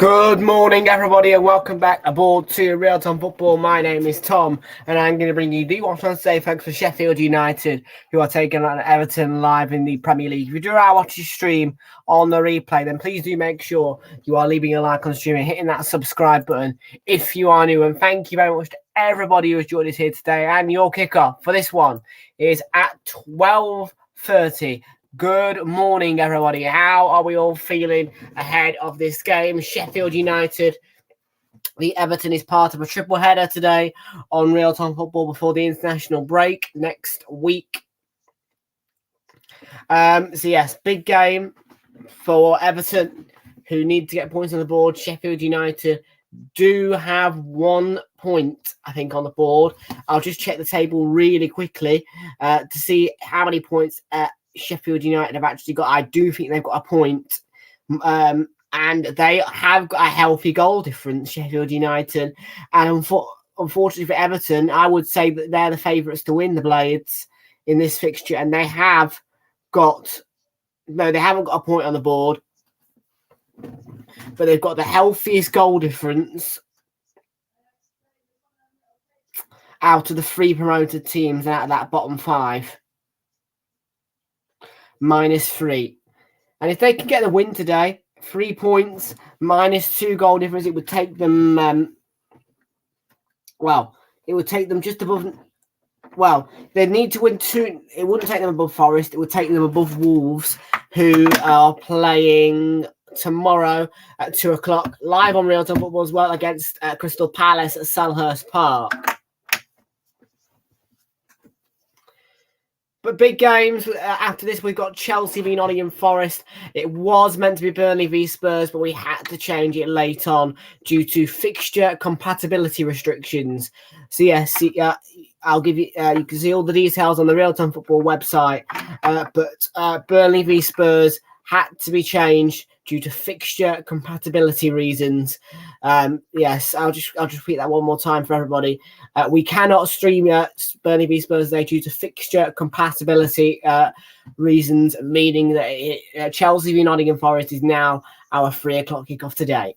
Good morning, everybody, and welcome back aboard to Realltom Football. My name is Tom, and I'm going to bring you the watch on today, thanks for Sheffield United, who are taking on Everton live in the Premier League. If you do our watch stream on the replay, then please do make sure you are leaving a like on stream and hitting that subscribe button if you are new. And thank you very much to everybody who has joined us here today. And your kickoff for this one is at 12:30. Good morning, everybody. How are we all feeling ahead of this game? Sheffield United, the Everton is part of a triple header today on Realltom Football before the international break next week. So yes, big game for Everton, who need to get points on the board. Sheffield United do have 1 point, I think, on the board. I'll just check the table really quickly to see how many points Sheffield United have actually got. I do think they've got a point, and they have got a healthy goal difference, Sheffield United. And unfortunately for Everton, I would say that they're the favourites to win the Blades in this fixture, and they haven't got a point on the board, but they've got the healthiest goal difference out of the 3 promoted teams out of that bottom 5. -3. And if they can get the win today, 3 points, -2 goal difference, it would take them, it would take them just above, they need to win 2. It wouldn't take them above Forest. It would take them above Wolves, who are playing tomorrow at 2 o'clock, live on Realltom Football as well, against Crystal Palace at Selhurst Park. But big games after this, we've got Chelsea v Nottingham Forest. It was meant to be Burnley v Spurs, but we had to change it late on due to fixture compatibility restrictions. So yes, I'll give you, you can see all the details on the Realltom Football website. But Burnley v Spurs had to be changed due to fixture compatibility reasons. Yes, I'll just repeat that one more time for everybody. We cannot stream Burnley v Spurs today due to fixture compatibility reasons, meaning that Chelsea v Nottingham Forest is now our 3 o'clock kickoff today.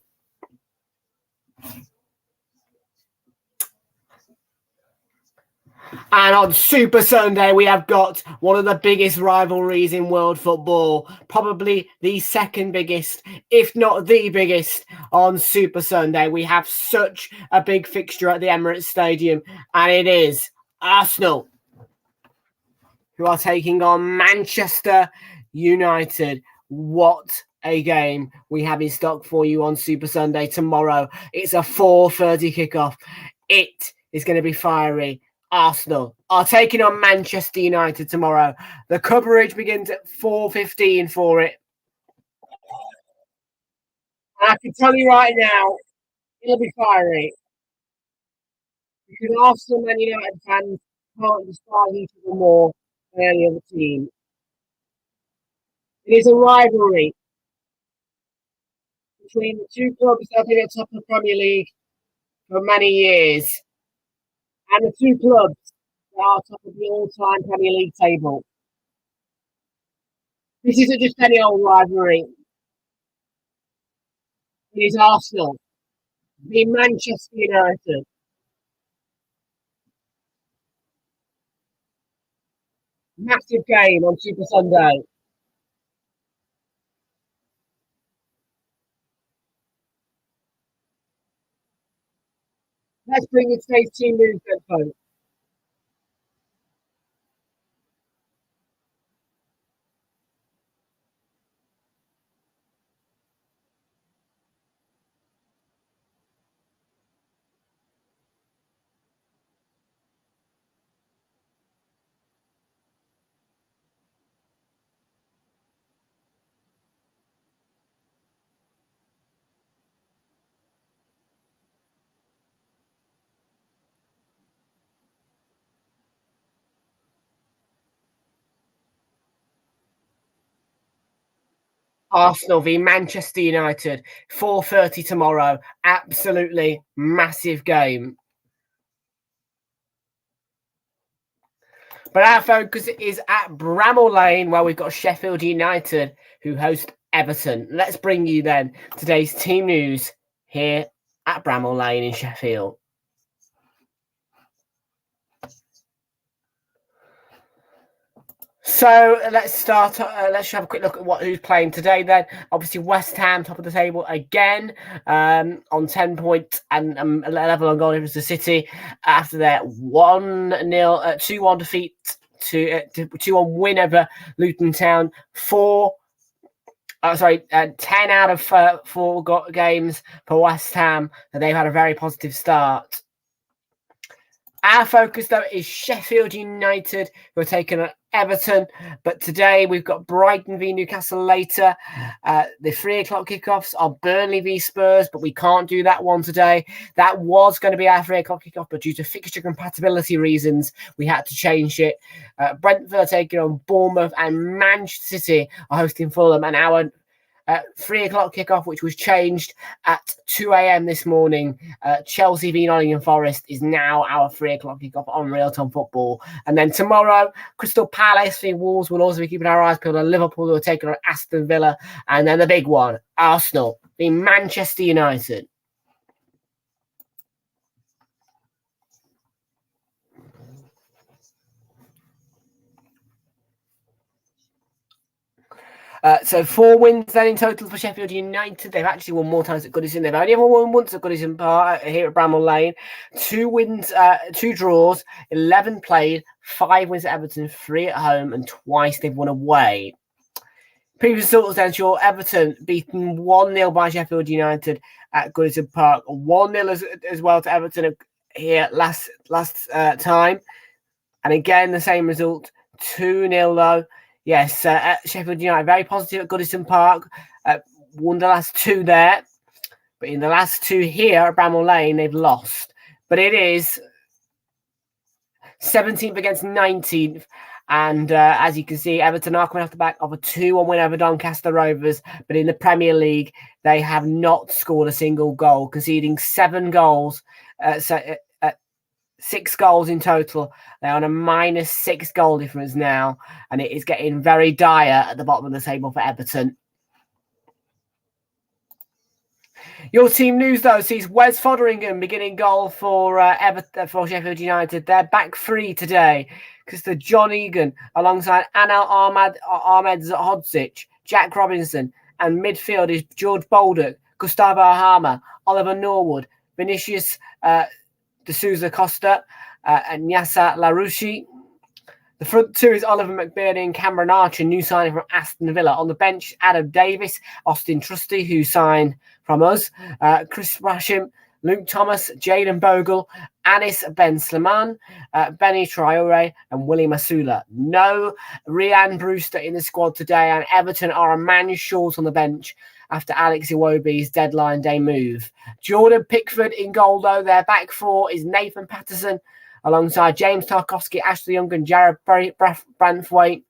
And on Super Sunday, we have got one of the biggest rivalries in world football, probably the second biggest, if not the biggest, on Super Sunday. We have such a big fixture at the Emirates Stadium, and it is Arsenal, who are taking on Manchester United. What a game we have in stock for you on Super Sunday tomorrow. It's a 4:30 kickoff. It is going to be fiery. Arsenal are taking on Manchester United tomorrow. The coverage begins at 4:15 for it. And I can tell you right now, it'll be fiery. Because Arsenal and United fans can't despise each other more than any other team. It is a rivalry between the two clubs that have been at the top of the Premier League for many years, and the two clubs that are top of the all-time Premier League table. This isn't just any old rivalry. It is Arsenal v Manchester United. Massive game on Super Sunday. Let's bring in today's team news then, folks. Arsenal v Manchester United, 4:30 tomorrow. Absolutely massive game. But our focus is at Bramall Lane, where we've got Sheffield United, who host Everton. Let's bring you then today's team news here at Bramall Lane in Sheffield. So let's start. Let's have a quick look at who's playing today. Then, obviously, West Ham top of the table again, on 10 points and 11 on goal difference to City after their 2-1 defeat to 2-1 win over Luton Town. 10 out of 4 games for West Ham. So they've had a very positive start. Our focus, though, is Sheffield United, who are taking on Everton. But today we've got Brighton v Newcastle later. The 3 o'clock kickoffs are Burnley v Spurs, but we can't do that one today. That was going to be our 3 o'clock kickoff, but due to fixture compatibility reasons, we had to change it. Brentford are taking on Bournemouth, and Manchester City are hosting Fulham. And our 3 o'clock kickoff, which was changed at 2 a.m. this morning. Chelsea v Nottingham Forest is now our 3 o'clock kickoff on Realltom Football. And then tomorrow, Crystal Palace v Wolves will also be keeping our eyes peeled on Liverpool, who are taking on Aston Villa. And then the big one, Arsenal v Manchester United. So 4 wins then in total for Sheffield United. They've actually won more times at Goodison. They've only ever won once at Goodison Park here at Bramall Lane. 2 wins, 2 draws, 11 played, 5 wins at Everton, 3 at home, and twice they've won away. Previous results then saw Everton beaten 1-0 by Sheffield United at Goodison Park. 1-0 as well to Everton here last time. And again, the same result, 2-0 though. Yes, Sheffield United, very positive at Goodison Park. Won the last 2 there. But in the last 2 here at Bramall Lane, they've lost. But it is 17th against 19th. And as you can see, Everton are coming off the back of a 2-1 win over Doncaster Rovers. But in the Premier League, they have not scored a single goal, conceding 7 goals. 6 goals in total. They're on a -6 goal difference now, and it is getting very dire at the bottom of the table for Everton. Your team news, though, sees Wes Foderingham beginning goal for for Sheffield United. They're back 3 today because the John Egan, alongside Anel Ahmed Hodzic, Jack Robinson, and midfield is George Baldock, Gustavo Ahama, Oliver Norwood, Vinicius De Souza Costa, and Nyasa Larouchi. The front 2 is Oliver McBurney and Cameron Archer, new signing from Aston Villa. On the bench, Adam Davis, Austin Trusty, who signed from us, Chris Rasham, Luke Thomas, Jaden Bogle, Anis Ben Sleman, Benny Traore, and Willie Masula. No Ryan Brewster in the squad today, and Everton are a man short on the bench after Alex Iwobi's deadline day move. Jordan Pickford in goal, though. Their back 4 is Nathan Patterson, alongside James Tarkowski, Ashley Young, and Jared Branthwaite.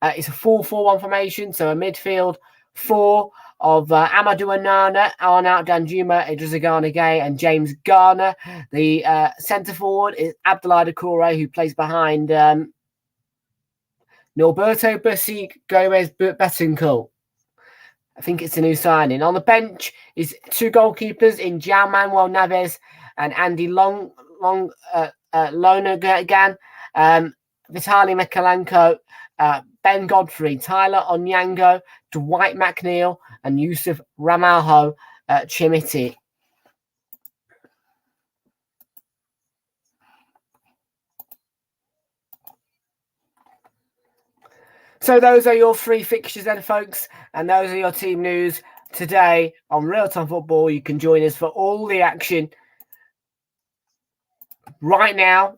It's a 4-4-1 formation, so a midfield 4 of Amadou Onana, Arnaut Danjuma, Idrissa Gana Gay, and James Garner. The centre forward is Abdoulaye Doucouré, who plays behind Norberto Busi Gomez Betancourt. I think it's a new signing. On the bench is 2 goalkeepers in João Manuel Neves and Andy Lonergan, Vitaly Mikalenko, Ben Godfrey, Tyler Onyango, Dwight McNeil, and Yusuf Ramalho Chimiti. So those are your 3 fixtures then, folks, and those are your team news today on Realltom Football. You can join us for all the action right now,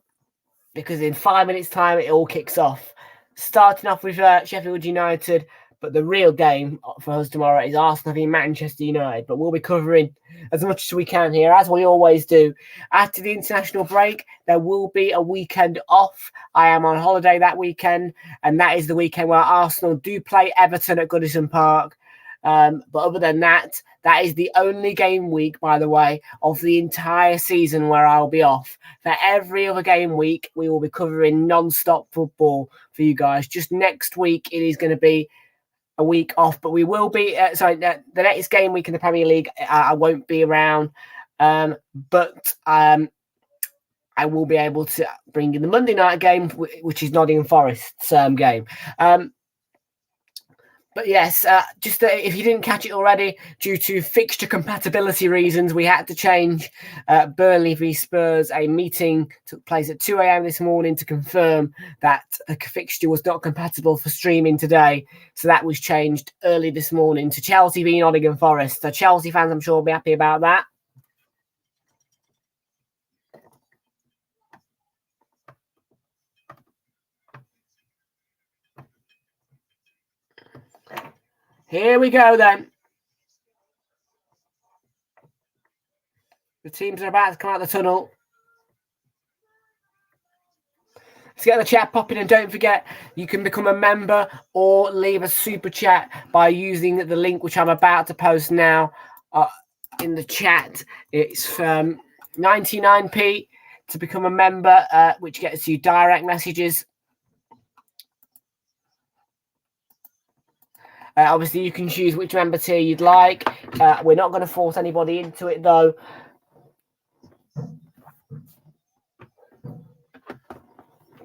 because in 5 minutes' time it all kicks off. Starting off with Sheffield United, but the real game for us tomorrow is Arsenal v Manchester United. But we'll be covering as much as we can here, as we always do. After the international break, there will be a weekend off. I am on holiday that weekend, and that is the weekend where Arsenal do play Everton at Goodison Park. But other than that, that is the only game week, by the way, of the entire season where I'll be off. For every other game week, we will be covering non-stop football for you guys. Just next week, it is going to be a week off, but we will be. The next game week in the Premier League, I won't be around, but I will be able to bring in the Monday night game, which is Nottingham Forest's game. But yes, if you didn't catch it already, due to fixture compatibility reasons, we had to change Burnley v Spurs. A meeting took place at 2 a.m. this morning to confirm that the fixture was not compatible for streaming today. So that was changed early this morning to Chelsea v Nottingham Forest. So Chelsea fans, I'm sure, will be happy about that. Here we go then. The teams are about to come out of the tunnel. Let's get the chat popping, and don't forget, you can become a member or leave a super chat by using the link which I'm about to post now in the chat. It's 99p to become a member, which gets you direct messages. Obviously, you can choose which member tier you'd like. We're not going to force anybody into it, though.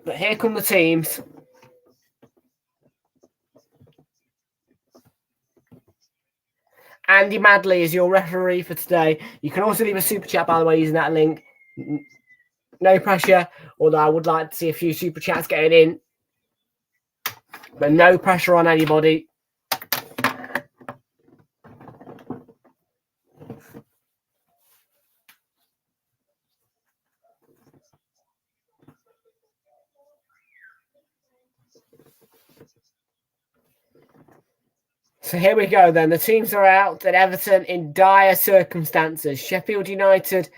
But here come the teams. Andy Madley is your referee for today. You can also leave a super chat, by the way, using that link. No pressure, although I would like to see a few super chats getting in. But no pressure on anybody. So here we go then. The teams are out at Everton in dire circumstances. Sheffield United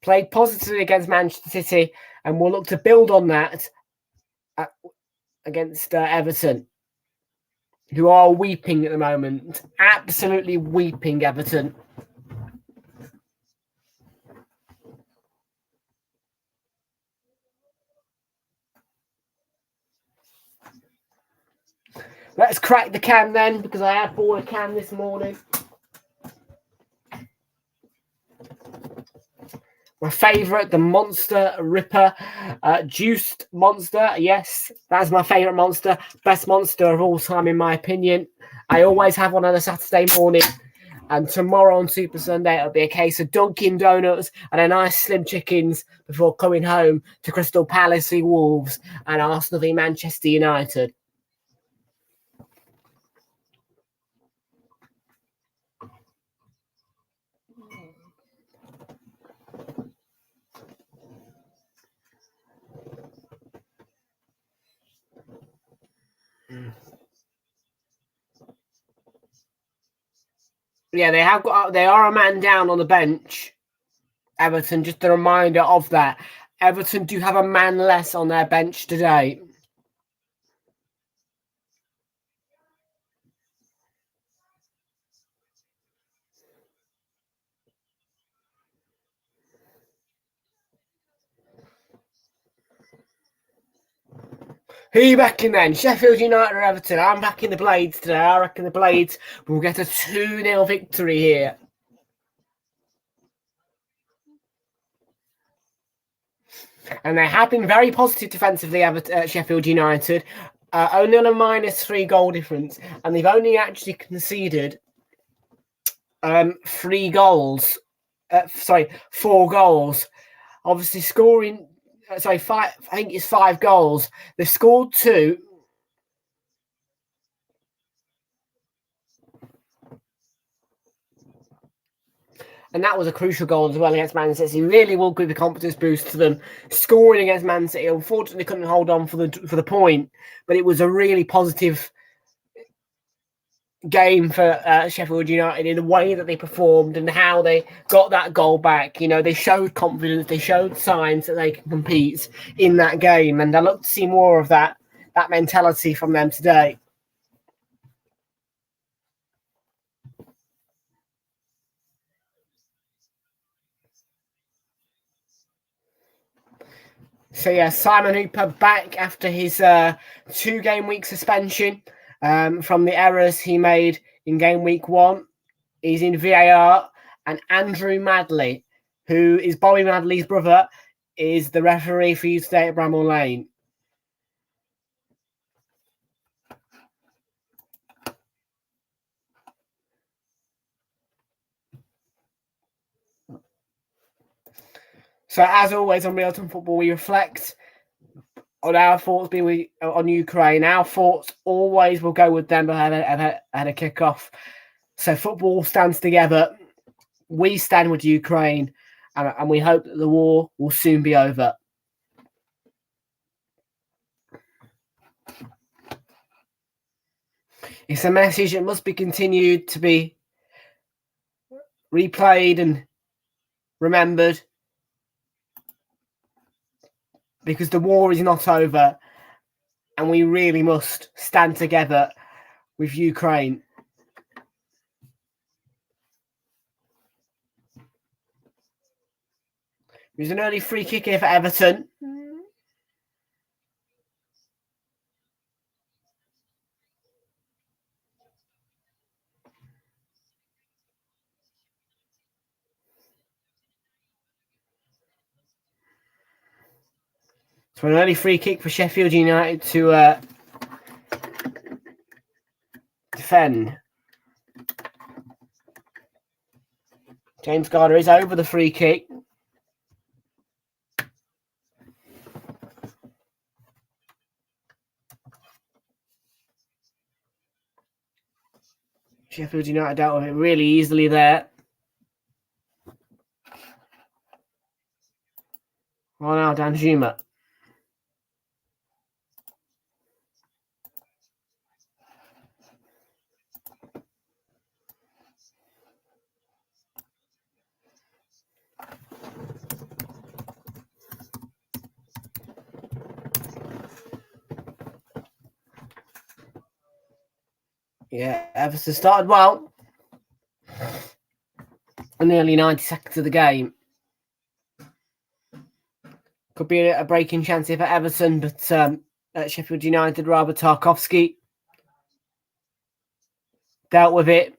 played positively against Manchester City and will look to build on that against Everton, who are weeping at the moment. Absolutely weeping, Everton. Let's crack the can then, because I had bought a can this morning. My favourite, the Monster Ripper, juiced Monster. Yes, that's my favourite Monster. Best Monster of all time, in my opinion. I always have one on a Saturday morning. And tomorrow on Super Sunday, it'll be a case of Dunkin' Donuts and a nice Slim Chickens before coming home to Crystal Palace v Wolves and Arsenal v Manchester United. Yeah, they are a man down on the bench. Everton, just a reminder of that. Everton do have a man less on their bench today. Who are you backing then? Sheffield United or Everton? I'm backing the Blades today. I reckon the Blades will get a 2-0 victory here. And they have been very positive defensively, Sheffield United. Only on a -3 goal difference. And they've only actually conceded 4 goals. Obviously scoring... five. I think it's 5 goals. They've scored 2. And that was a crucial goal as well against Man City. Really will give the confidence boost to them. Scoring against Man City, unfortunately, couldn't hold on for the point, but it was a really positive game for Sheffield United in the way that they performed and how they got that goal back. You know, they showed confidence, they showed signs that they can compete in that game, and I look to see more of that mentality from them today. So yeah, Simon Hooper back after his 2-game week suspension. from the errors he made in game week 1. He's in VAR, and Andrew Madley, who is Bobby Madley's brother, is the referee for you today at Bramall Lane. So, as always on Realltom Football, we reflect on our thoughts on Ukraine. Our thoughts always will go with them ahead of kick-off. So, football stands together. We stand with Ukraine, and we hope that the war will soon be over. It's a message that must be continued to be replayed and remembered, because the war is not over, and we really must stand together with Ukraine. There's an early free kick here for Everton. So an early free kick for Sheffield United to defend. James Garner is over the free kick. Sheffield United dealt with it really easily there. Oh, now Danjuma. Yeah, Everton started well in the early 90 seconds of the game. Could be a breaking chance here for Everton, but at Sheffield United, Robert Tarkowski dealt with it.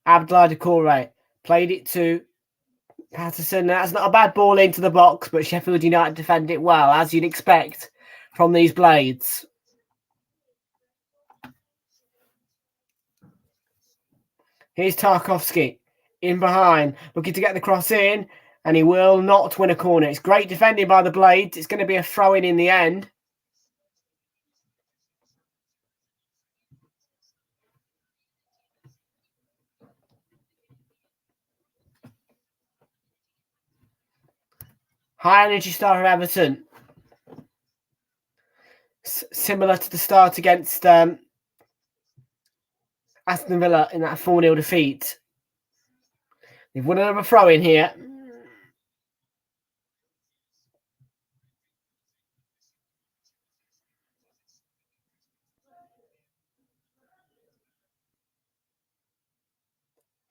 Abdullah Decore played it to Patterson. That's not a bad ball into the box, but Sheffield United defend it well, as you'd expect from these Blades. Here's Tarkowski in behind, looking to get the cross in, and he will not win a corner. It's great defending by the Blades. It's going to be a throw-in in the end. High energy start of Everton. Similar to the start against Aston Villa in that 4-0 defeat. They've won another throw-in here.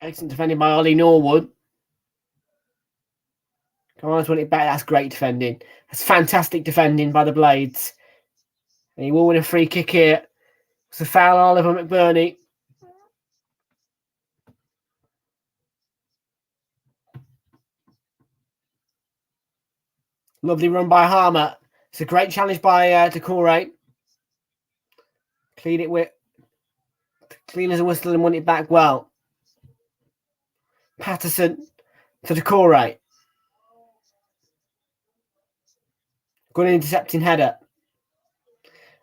Excellent defending by Ollie Norwood. Come on, let's win it back. That's great defending. That's fantastic defending by the Blades. And he will win a free kick here. It's a foul on Oliver McBurney. Lovely run by Harmer. It's a great challenge by Decore. Clean as a whistle and won it back well. Patterson to Decore. Good intercepting header.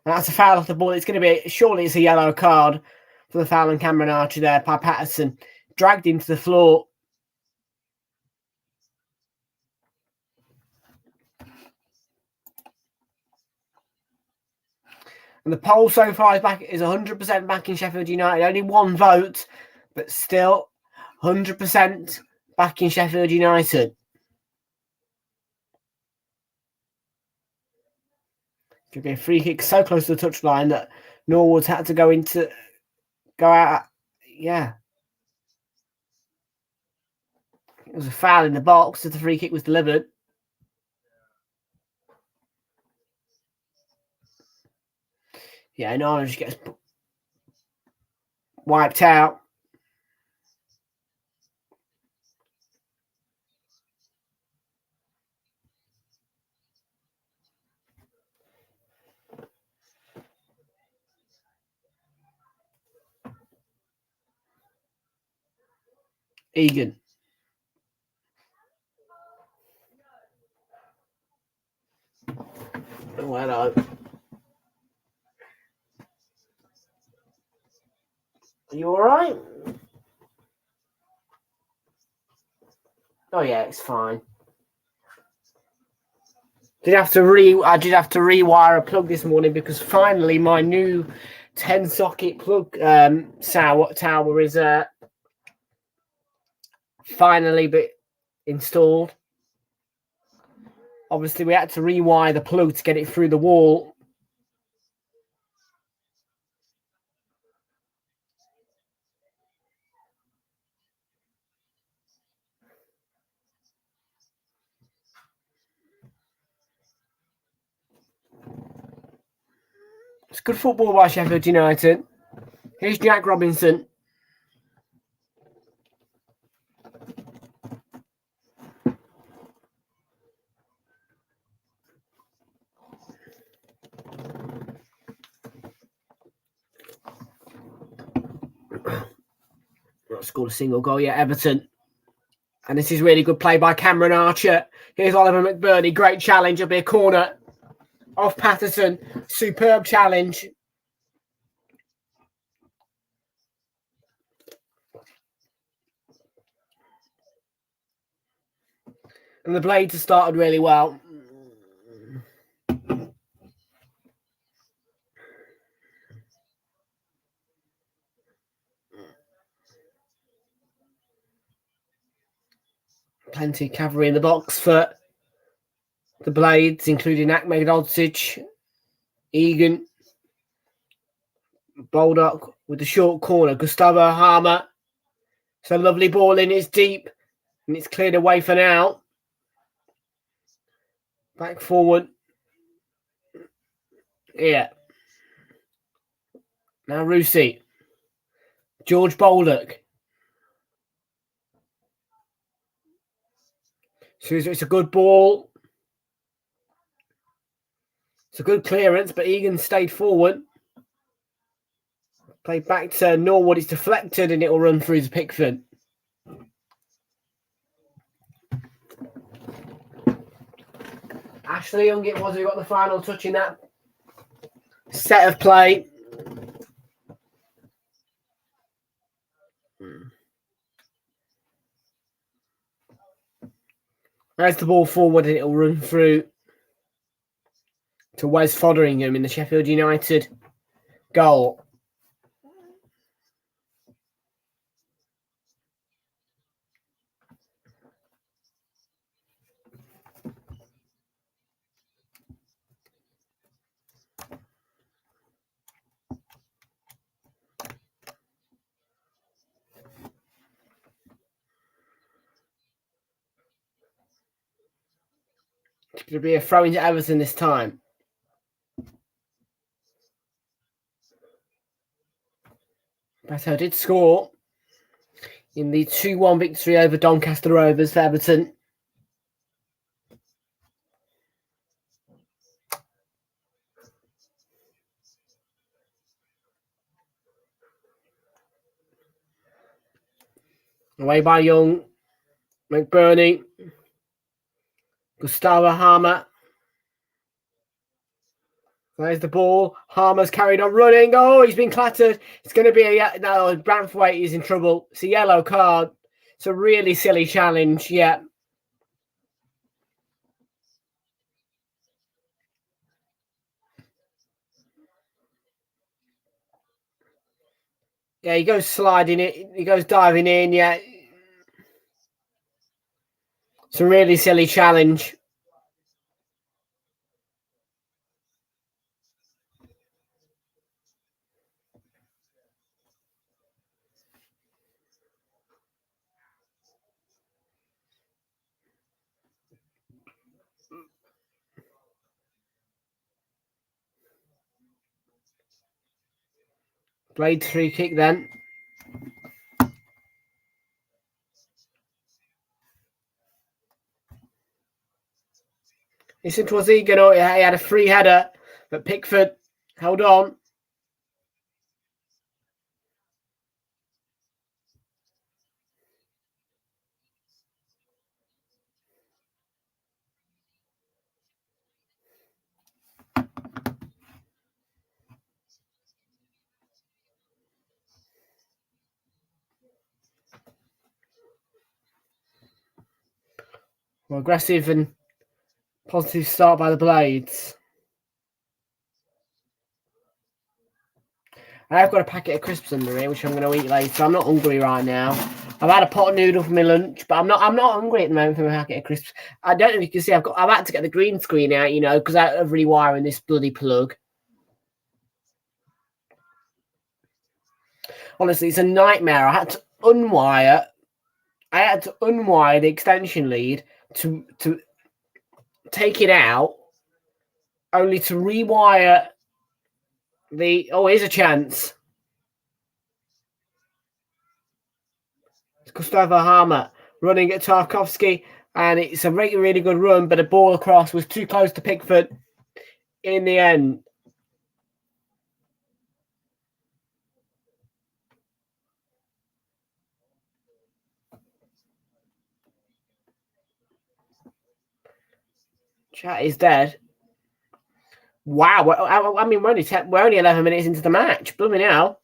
And that's a foul off the ball. It's going to be, surely it's a yellow card for the foul on Cameron Archer there by Patterson. Dragged him to the floor. And the poll so far is 100% back in Sheffield United. Only one vote, but still 100% back in Sheffield United. Could be a free kick so close to the touchline that Norwood's had to go out. Yeah. It was a foul in the box as the free kick was delivered. Yeah, Knowledge gets wiped out. Egan. Oh, hello. Are you all right? Oh yeah, it's fine. I did have to rewire a plug this morning because finally my new 10-socket plug tower is finally installed. Obviously, we had to rewire the plug to get it through the wall. It's good football by Sheffield United. Here's Jack Robinson. Not scored a single goal yet, Everton. And this is really good play by Cameron Archer. Here's Oliver McBurney. Great challenge up here, corner off Patterson. Superb challenge. And the Blades have started really well. Plenty of cavalry in the box for the Blades, including Ahmed Odsich, Egan, Baldock with the short corner. Gustavo Harmer. It's a lovely ball in. It's deep. And it's cleared away for now. Back forward. Yeah. Now Rusi. George Baldock. So it's a good ball. It's a good clearance, but Egan stayed forward. Played back to Norwood. It's deflected and it will run through to Pickford. Ashley Young it was who got the final touch in that set of play. There's the ball forward and it'll run through to Wes Fotheringham in the Sheffield United goal. It's going to be a throw into Everton this time. Beto did score in the 2-1 victory over Doncaster Rovers for Everton. Away by Young, McBurney, Gustavo Harmer. There's the ball. Harmer's carried on running. Oh, he's been clattered. It's going to be no. Branthwaite is in trouble. It's a yellow card. It's a really silly challenge. Yeah. Yeah, he goes sliding it. He goes diving in. Yeah. It's a really silly challenge. Blade free kick then. Listen towards Egan. He had a free header, but Pickford held on. Well, aggressive and positive start by the Blades. I've got a packet of crisps under here, which I'm going to eat later. I'm not hungry right now. I've had a pot of noodle for my lunch, but I'm not hungry at the moment for my packet of crisps. I don't know if you can see. I've had to get the green screen out, you know, because I'm rewiring this bloody plug. Honestly, it's a nightmare. I had to unwire the extension lead to take it out, only to rewire the. Oh, here's a chance. It's Gustavo Harmer running at Tarkovsky, and it's a really, really good run, but a ball across was too close to Pickford in the end. Chat is dead. Wow. I mean, we're only 11 minutes into the match. Blooming hell.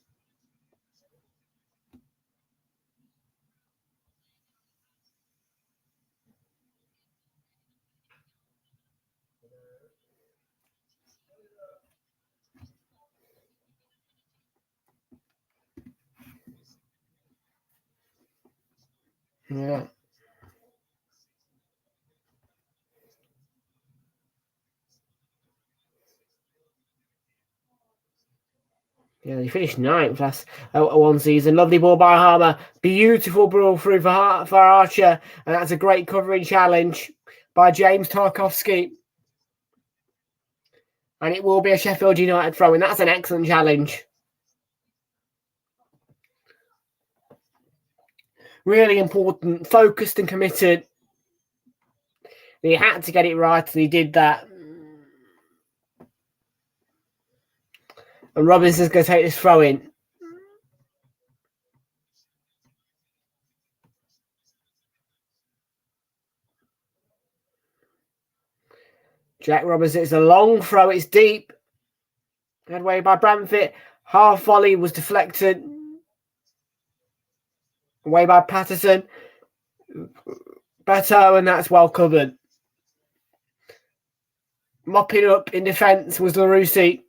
Yeah. Yeah, he finished ninth last one season. Lovely ball by Harmer. Beautiful ball through for Archer. And that's a great covering challenge by James Tarkovsky. And it will be a Sheffield United throw-in. That's an excellent challenge. Really important, focused and committed. He had to get it right, and he did that. And Robinson's going to take this throw-in. Jack Robinson, it's a long throw, it's deep. Head away by Bramford. Half volley was deflected. Away by Patterson. Beto, and that's well covered. Mopping up in defence was Larousse.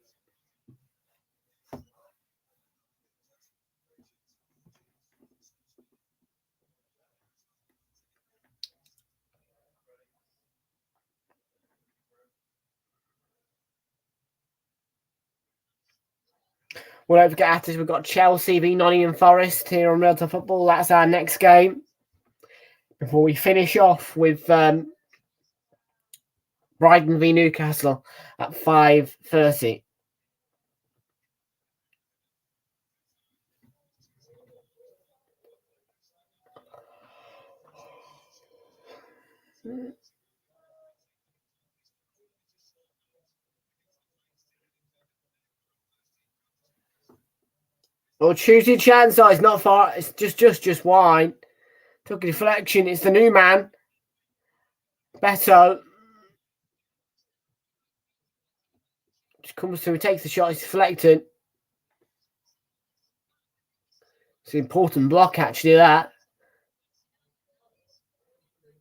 Well, don't forget, after we've got Chelsea v Nottingham Forest here on Realltom Football. That's our next game. Before we finish off with Brighton v Newcastle at 5:30. Well, shooting chance. Oh, it's not far. It's just wide. Took a deflection. It's the new man. Beto. Just comes through, takes the shot. It's deflected. It's an important block, actually, that.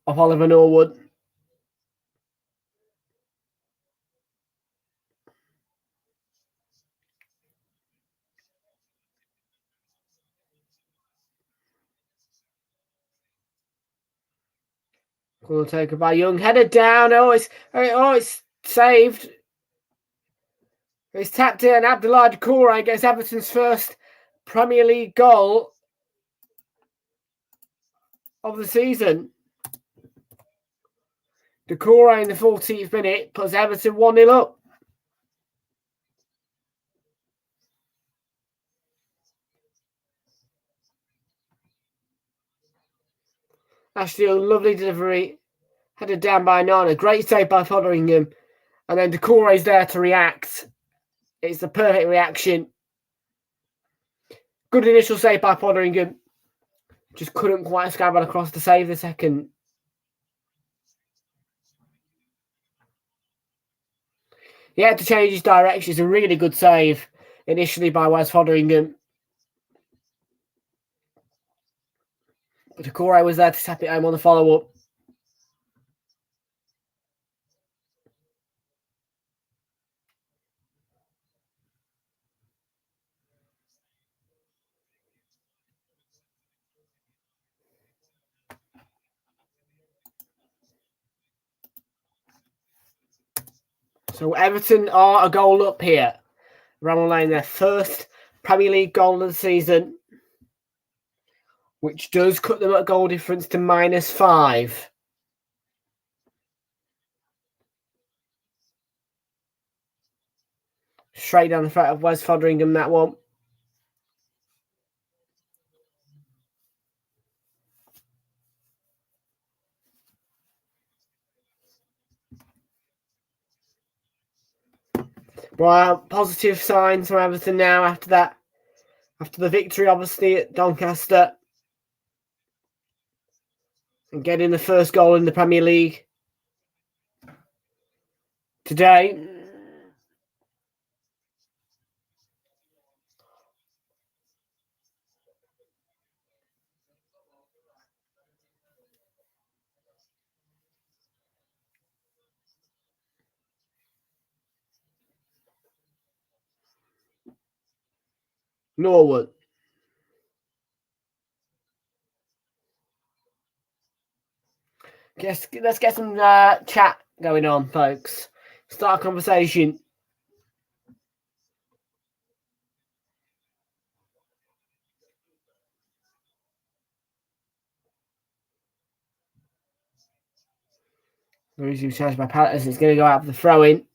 Of Oliver Norwood. Corner taken by Young. Headed down. Oh, it's saved. It's tapped in. Abdullah Doucouré gets Everton's first Premier League goal of the season. Doucouré in the 14th minute puts Everton 1-0 up. Actually, a lovely delivery. Headed down by Nana. Great save by Fotheringham. And then Decore's there to react. It's the perfect reaction. Good initial save by Fotheringham. Just couldn't quite scabber across to save the second. He had to change his direction. It's a really good save initially by Wes Fotheringham. But Decore was there to tap it home on the follow-up. So Everton are a goal up here. Bramall Lane, their first Premier League goal of the season, which does cut them at a goal difference to -5. Straight down the throat of Wes Fotheringham, that one. Well, positive signs from Everton now after that. After the victory, obviously, at Doncaster. And getting the first goal in the Premier League today. Norwood. Let's get some chat going on, folks. Start a conversation. Losing chance by Patterson. It's going to go out for the throw-in.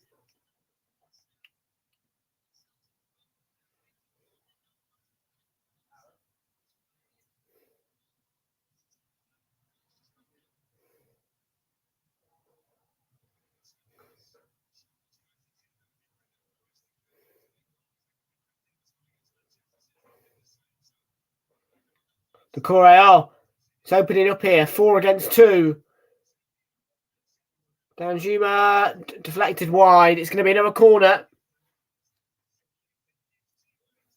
Decore, it's opening up here. 4 against 2. Danjuma deflected wide. It's going to be another corner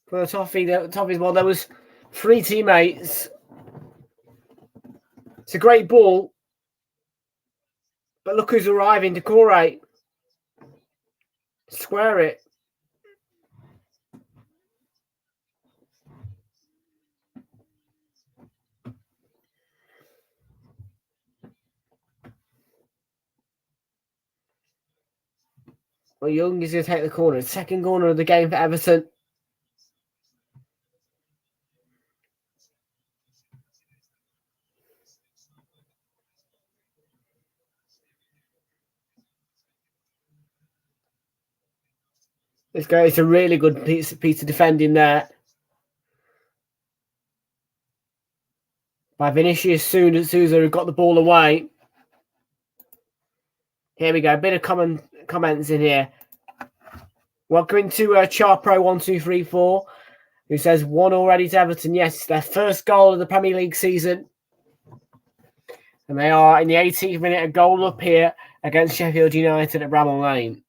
for the Toffee. The Toffee's well, there was 3 teammates. It's a great ball. But look who's arriving. Decore. Square it. Well, Young is going to take the corner. Second corner of the game for Everton. It's a really good piece of defending there by Vinicius Souza, who got the ball away. Here we go. A bit of comments in here. Welcome to Charpro1234, who says 1 already to Everton. Yes, it's their first goal of the Premier League season. And they are in the 18th minute, a goal up here against Sheffield United at Bramall Lane.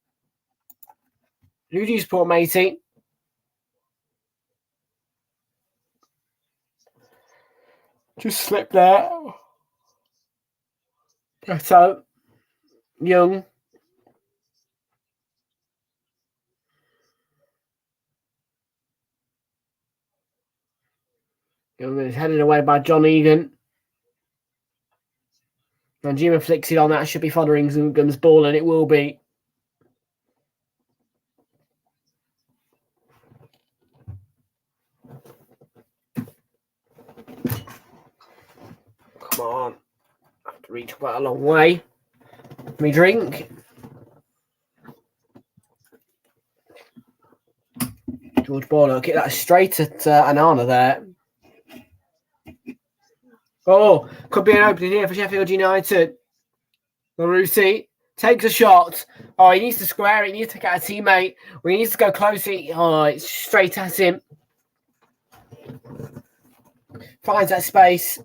Who do you support, matey? Just slip there. So, Young. Young is headed away by John Egan. Danjuma flicks it on. That should be Fotheringham's ball, and it will be. Come on. I have to reach quite a long way. Let me drink. George Borlow, get that straight at Anana there. Oh, could be an opening here for Sheffield United. Larousse takes a shot. Oh, he needs to square it. He needs to take out a teammate. Or he needs to go close. Oh, it's straight at him. Finds that space.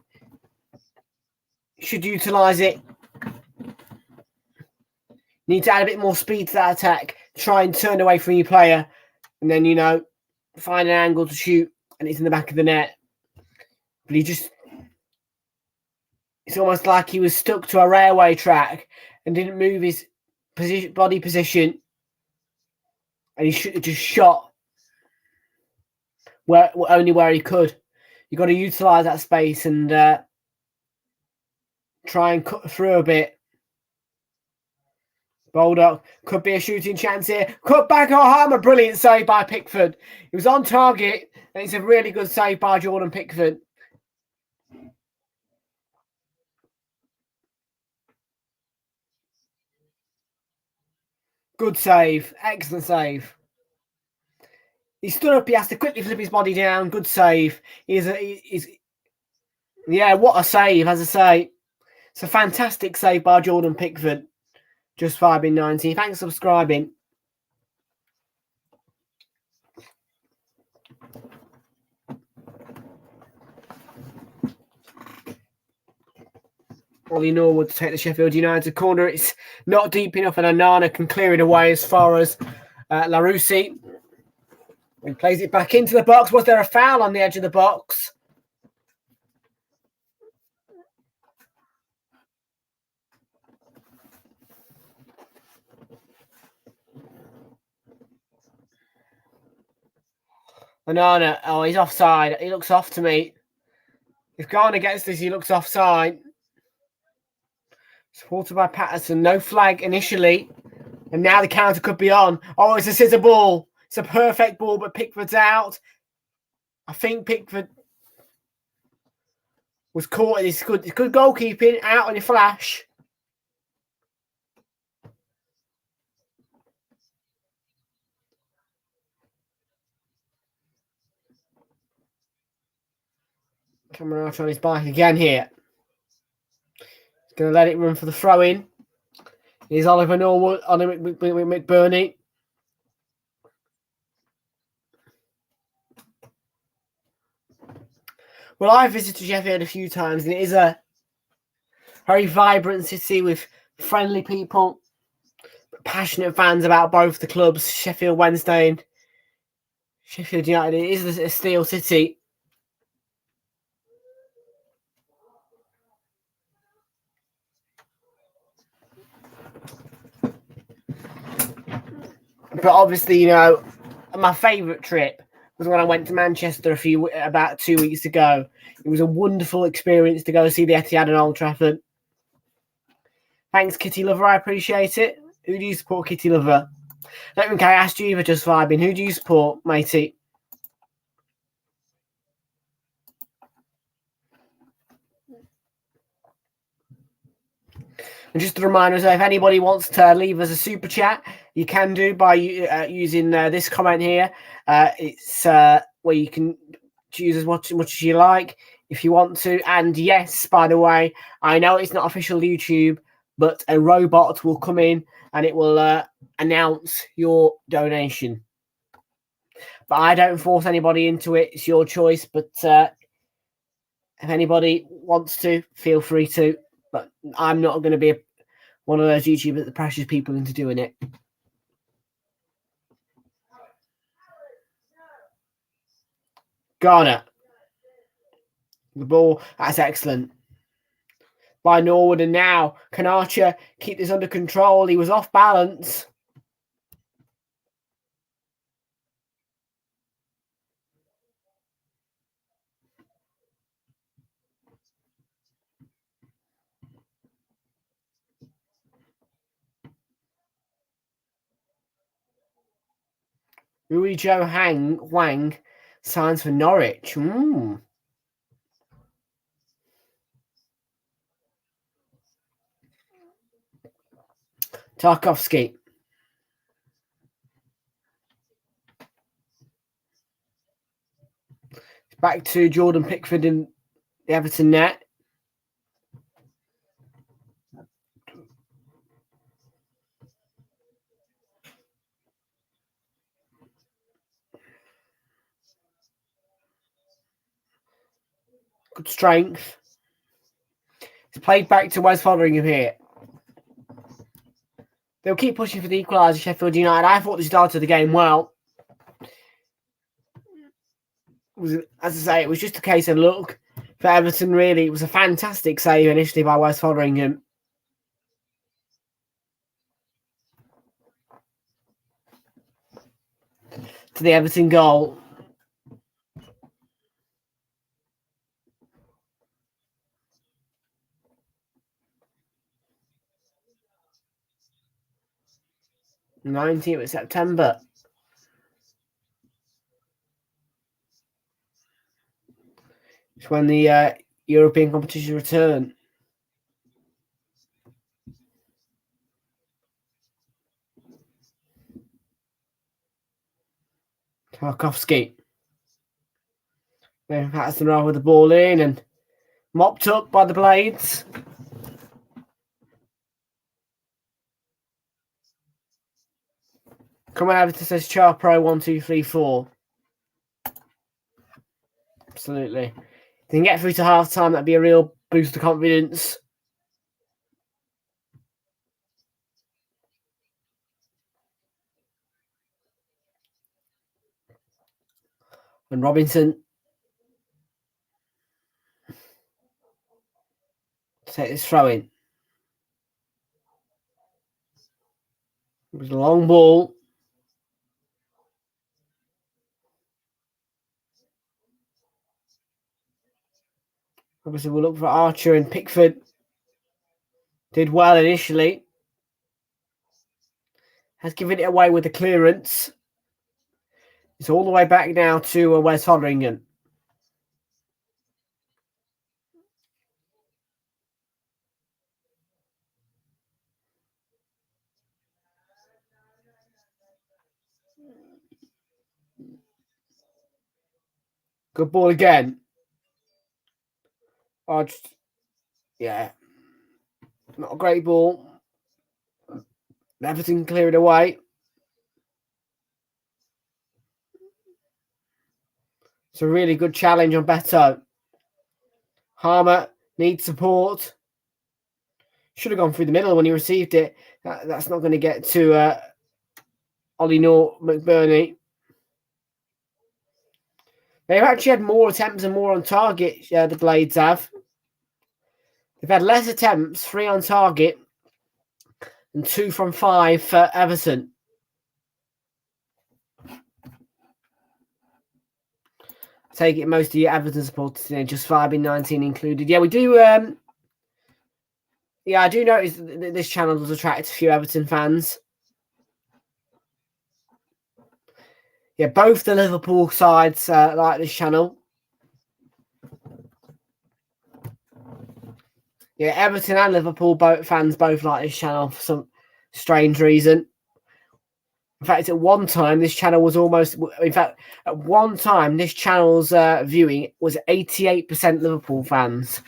Should utilise it. Need to add a bit more speed to that attack. Try and turn away from your player. And then, find an angle to shoot. And it's in the back of the net. But it's almost like he was stuck to a railway track and didn't move his body position. And he should have just shot only where he could. You've got to utilise that space and try and cut through a bit. Baldock could be a shooting chance here. Cut back a brilliant save by Pickford. He was on target, and it's a really good save by Jordan Pickford. Good save. Excellent save. He stood up. He has to quickly flip his body down. Good save. Yeah, what a save, as I say. It's a fantastic save by Jordan Pickford. Just 5 in 90. Thanks for subscribing. Ollie Norwood to take the Sheffield United corner. It's not deep enough, and Onana can clear it away as far as Larousse. He plays it back into the box. Was there a foul on the edge of the box? Onana, oh, he's offside. He looks off to me. If Garner gets this, he looks offside. Supported by Patterson. No flag initially. And now the counter could be on. Oh, it's a scissor ball. It's a perfect ball, but Pickford's out. I think Pickford was caught. It's good goalkeeping. Out on a flash. Cameron on his bike again here. He's going to let it run for the throw-in. Here's Oliver Norwood on McBurney. Well, I've visited Sheffield a few times, and it is a very vibrant city with friendly people, passionate fans about both the clubs, Sheffield Wednesday and Sheffield United. It is a steel city. But obviously, my favourite trip was when I went to Manchester about 2 weeks ago. It was a wonderful experience to go see the Etihad and Old Trafford. Thanks, Kitty Lover. I appreciate it. Who do you support, Kitty Lover? I don't think I asked you for just vibing. Who do you support, matey? And just a reminder, so if anybody wants to leave us a super chat, you can do by using this comment here. It's where you can choose as much as you like if you want to. And yes, by the way, I know it's not official YouTube, but a robot will come in and it will announce your donation. But I don't force anybody into it. It's your choice. But if anybody wants to, feel free to. But I'm not going to be one of those YouTubers that pressures people into doing it. Garner. The ball. That's excellent. By Norwood. And now, can Archer keep this under control? He was off balance. Rui Joe Wang signs for Norwich. Tarkovsky. Back to Jordan Pickford in the Everton net. Good strength. It's played back to Wes Fotheringham here. They'll keep pushing for the equaliser, Sheffield United. I thought they started the game well. As I say, it was just a case of luck for Everton, really. It was a fantastic save initially by Wes Fotheringham. To the Everton goal. The 19th of September. It's when the European competition return. Tarkovsky. Then Patterson around with the ball in and mopped up by the Blades. Come on, Everton says Char Pro 1, 2, 3, 4. Absolutely. If they can get through to half time, that'd be a real boost of confidence. And Robinson take this throw in. It was a long ball. Obviously, we'll look for Archer and Pickford. Did well initially. Has given it away with the clearance. It's all the way back now to Wes Fotheringham. Good ball again. Oh, yeah. Not a great ball. Everton clear it away. It's a really good challenge on Beto. Harmer needs support. Should have gone through the middle when he received it. That's not going to get to Ollie McBurney. They've actually had more attempts and more on target, the Blades have. They've had less attempts, 3 on target, and 2 from 5 for Everton. Take it most of your Everton supporters today, just 5 in 19 included. Yeah, we do. Yeah, I do notice that this channel does attract a few Everton fans. Yeah, both the Liverpool sides like this channel. Yeah, Everton and Liverpool fans both like this channel for some strange reason. In fact, at one time, this channel was almost... In fact, at one time, this channel's viewing was 88% Liverpool fans.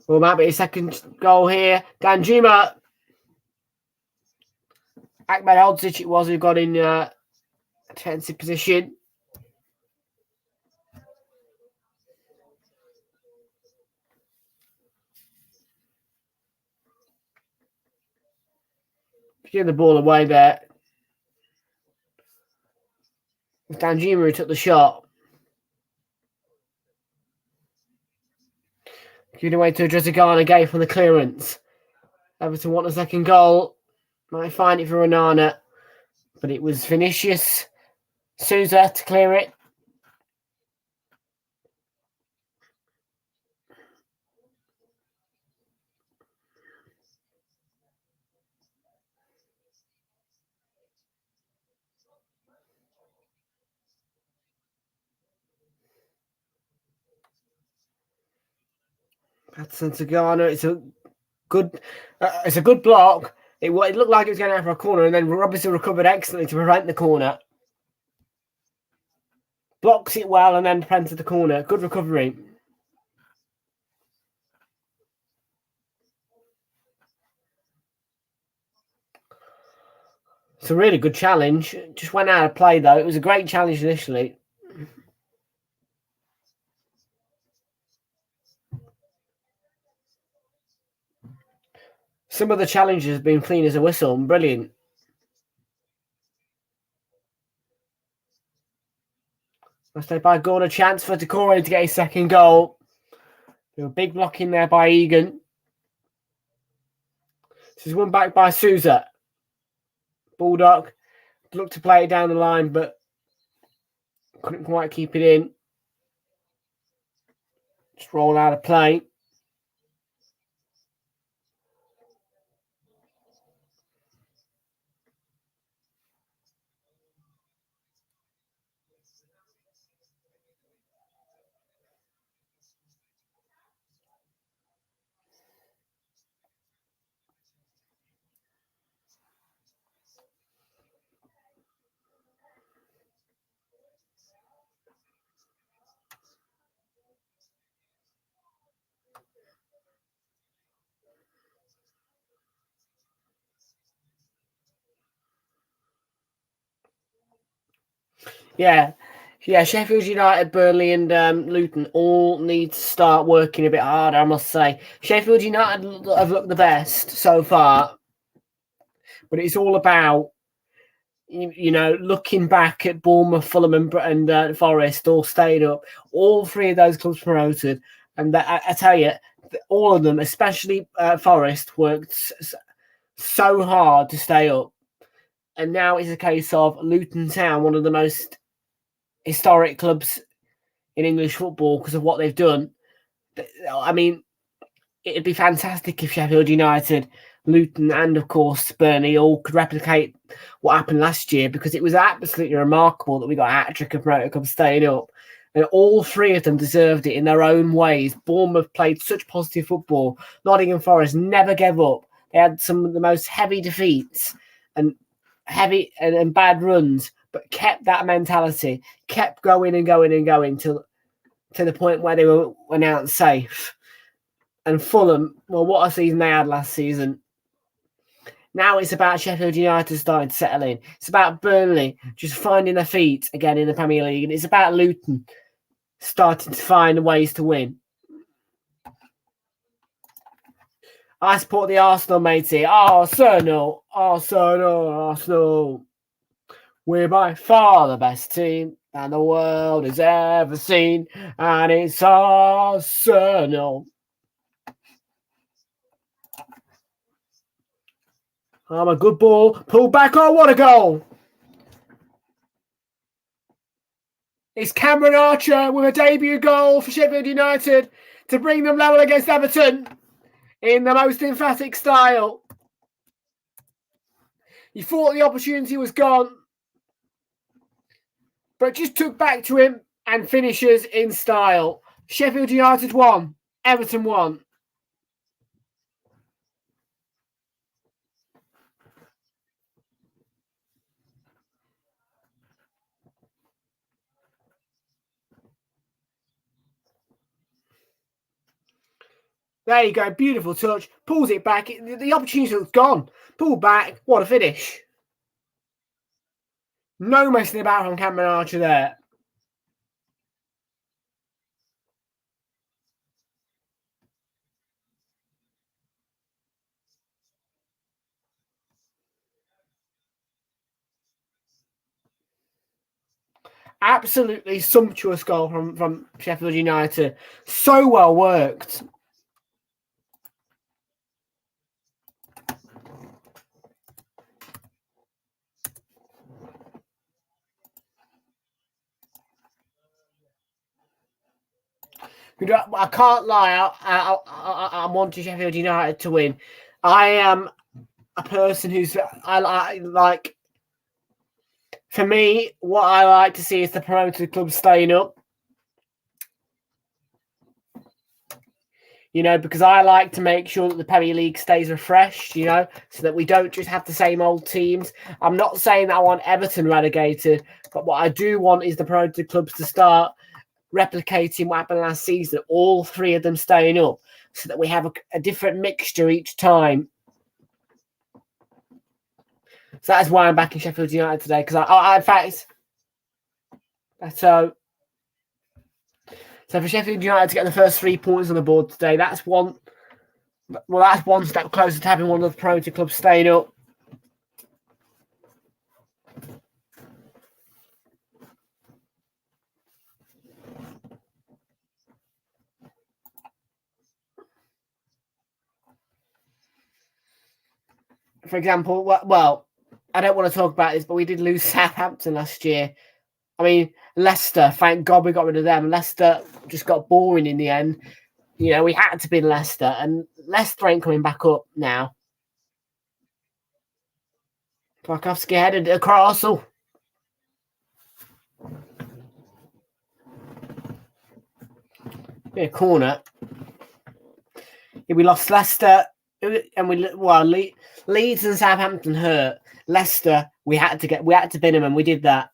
Well, might be a second goal here. Danjuma. Ahmedhodzic it was who got in defensive position. Getting the ball away there. Danjuma who took the shot. Giving away to Drezigana, gave from the clearance. Everton want a second goal. Might find it for Onana. But it was Vinicius Souza to clear it. Hudson to Garner. It's a good block. It looked like it was going out for a corner, and then Robinson recovered excellently to prevent the corner. Blocks it well, and then defends the corner. Good recovery. It's a really good challenge. Just went out of play, though. It was a great challenge initially. Some of the challenges have been clean as a whistle and brilliant. Let's take by Gordon, a chance for Decore to get his second goal. A big block in there by Egan. This is won back by Souza. Bulldog looked to play it down the line, but couldn't quite keep it in. Just roll out of play. Yeah, Sheffield United, Burnley and Luton all need to start working a bit harder, I must say. Sheffield United have looked the best so far, but it's all about, looking back at Bournemouth, Fulham and Forest all stayed up. All three of those clubs promoted. And I tell you, all of them, especially Forest, worked so hard to stay up. And now it's a case of Luton Town, one of the most historic clubs in English football because of what they've done. I mean, it'd be fantastic if Sheffield United, Luton, and of course Burnley all could replicate what happened last year, because it was absolutely remarkable that we got a hat-trick of promoted clubs staying up. And all three of them deserved it in their own ways. Bournemouth played such positive football. Nottingham Forest never gave up. They had some of the most heavy defeats and heavy and bad runs, but kept that mentality, kept going and going and going to the point where they were announced safe. And Fulham, well, what a season they had last season. Now it's about Sheffield United starting to settle in. It's about Burnley just finding their feet again in the Premier League. And it's about Luton starting to find ways to win. I support the Arsenal, matey. Arsenal. We're by far the best team that the world has ever seen. And it's Arsenal. A good ball. Pull back. Oh, what a goal. It's Cameron Archer with a debut goal for Sheffield United to bring them level against Everton in the most emphatic style. He thought the opportunity was gone, but just took back to him and finishes in style. Sheffield United won. Everton won. There you go. Beautiful touch. Pulls it back. The opportunity was gone. Pull back. What a finish. No messing about from Cameron Archer there. Absolutely sumptuous goal from Sheffield United. So well worked. I can't lie. I wanting Sheffield United to win. I am a person I like. For me, what I like to see is the promoted club staying up. because I like to make sure that the Premier League stays refreshed, so that we don't just have the same old teams. I'm not saying that I want Everton relegated, but what I do want is the promoted clubs to start replicating what happened last season, all three of them staying up, so that we have a different mixture each time. So that's why I'm backing Sheffield United today, because I in fact, so for Sheffield United to get the first 3 points on the board today, that's one step closer to having one of the promoted clubs staying up. For example, well, I don't want to talk about this, but we did lose Southampton last year. I mean, Leicester, thank God we got rid of them. Leicester just got boring in the end. We had to beat Leicester, and Leicester ain't coming back up now. Tarkowski headed across. A corner. Yeah, we lost Leicester, and Leeds and Southampton hurt. Leicester, we had to bin them, and we did that.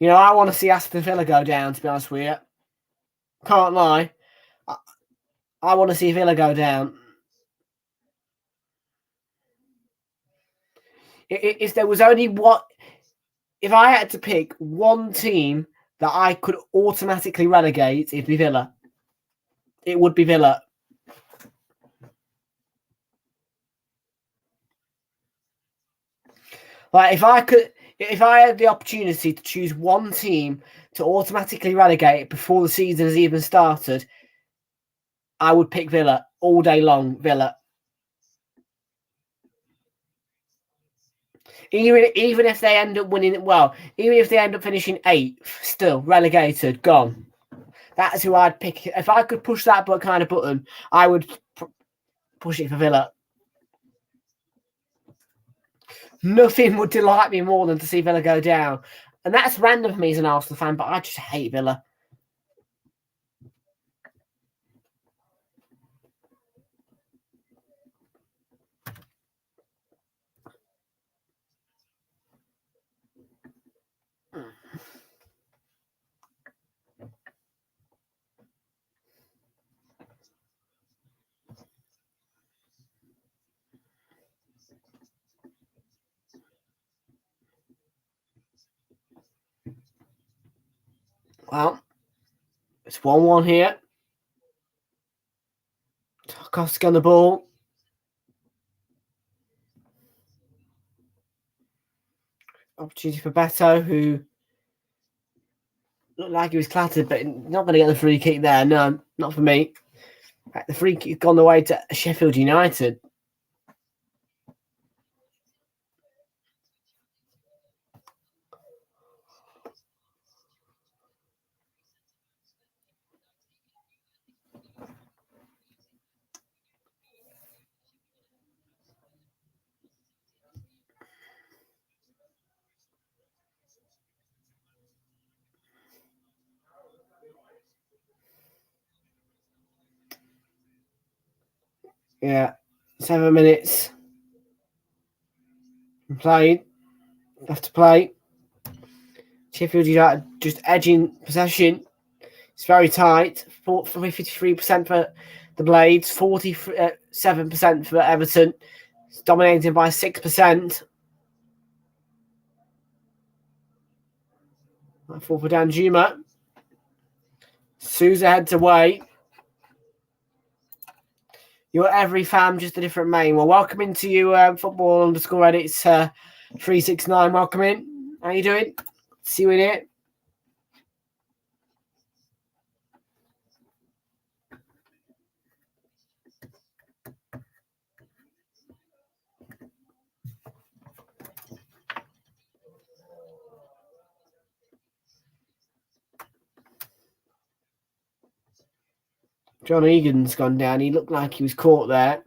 I want to see Aston Villa go down, to be honest with you. Can't lie. I want to see Villa go down. If there was only if I had to pick one team that I could automatically relegate, it'd be Villa. It would be Villa. Like if I had the opportunity to choose one team to automatically relegate before the season has even started, I would pick Villa all day long. Villa. Even if they end up winning, even if they end up finishing 8th, still relegated, gone. That's who I'd pick. If I could push that kind of button, I would push it for Villa. Nothing would delight me more than to see Villa go down. And that's random for me as an Arsenal fan, but I just hate Villa. Well, it's 1-1 here. Tarkowski on the ball. Opportunity for Beto, who looked like he was clattered, but not going to get the free kick there. No, not for me. In fact, the free kick gone the way to Sheffield United. Yeah, 7 minutes played. Left to play. Sheffield United just edging possession. It's very tight. 53% for the Blades, 47% for Everton. It's dominated by 6%. Fall for Danjuma. Sousa heads away. You're every fan, just a different main. Well, welcome into you, football_edits 369. Welcome in. How you doing? See you in here. John Egan's gone down. He looked like he was caught there.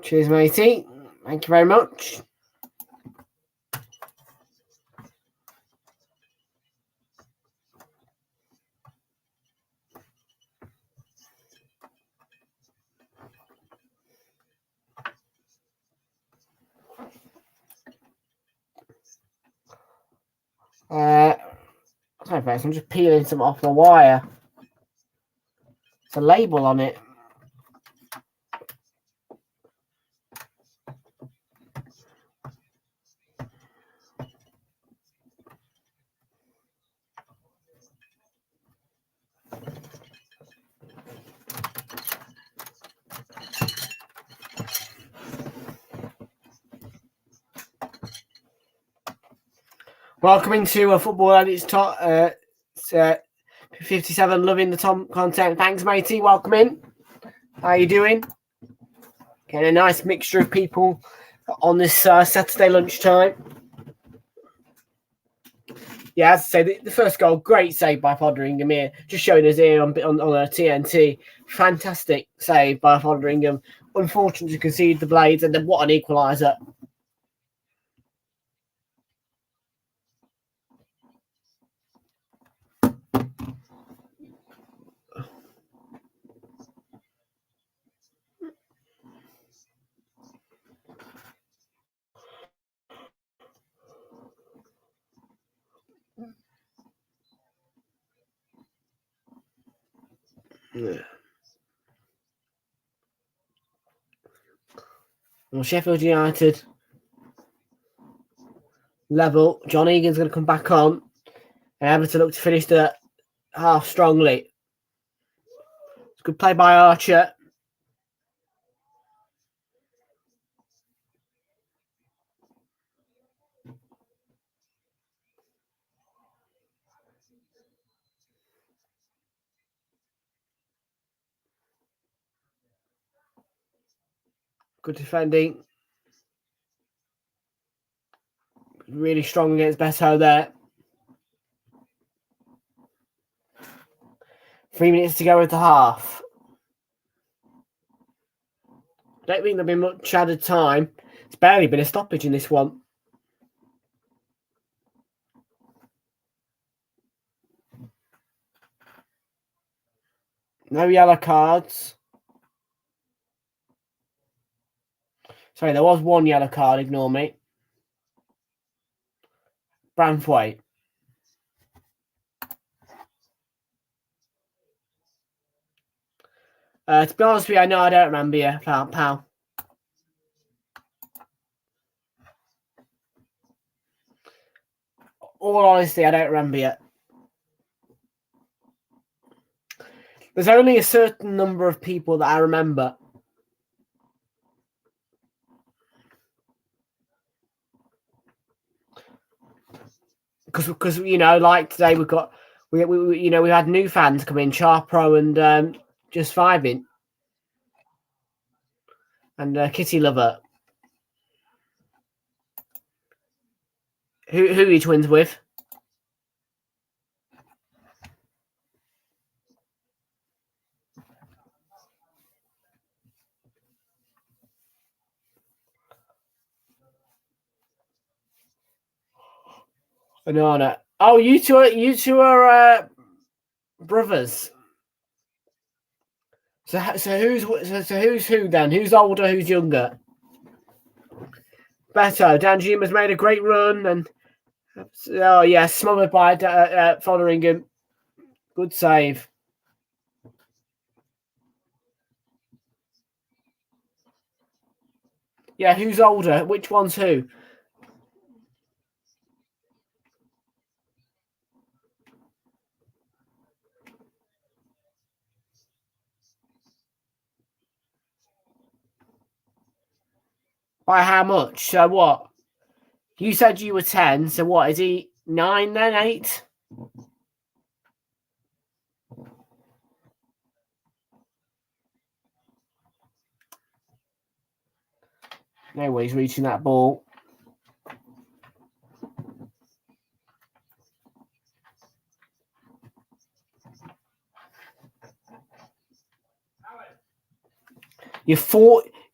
Cheers, matey. Thank you very much. Sorry, folks, I'm just peeling some off the wire. It's a label on it. Welcome into a football edits top. 57, loving the Tom content. Thanks, matey. Welcome in. How you doing? Getting a nice mixture of people on this Saturday lunchtime. Yeah, as I say, the first goal, great save by Fotheringham here. Just showing us here on a TNT. Fantastic save by Fotheringham. Unfortunate to concede the Blades, and then what an equaliser. Yeah. Well, Sheffield United level. John Egan's going to come back on. And Everton look to finish the half strongly. It's good play by Archer. Good defending. Really strong against Beto there. 3 minutes to go with the half. Don't think there'll be much added time. It's barely been a stoppage in this one. No yellow cards. Sorry, there was one yellow card. Ignore me. Branthwaite. To be honest with you, I know I don't remember you, pal. All honesty, I don't remember you. There's only a certain number of people that I remember. Because you know, like today we had new fans come in, Charpro and Just Vibing and Kitty Lover. Who are you twins with? No. Oh, you two are brothers. So who's who then? Who's older? Who's younger? Beto. Danjima's made a great run, and smothered by Fotheringham. Good save. Yeah, who's older? Which one's who? By how much? So what? You said you were 10, so what? Is he 9 then? 8? No way he's reaching that ball.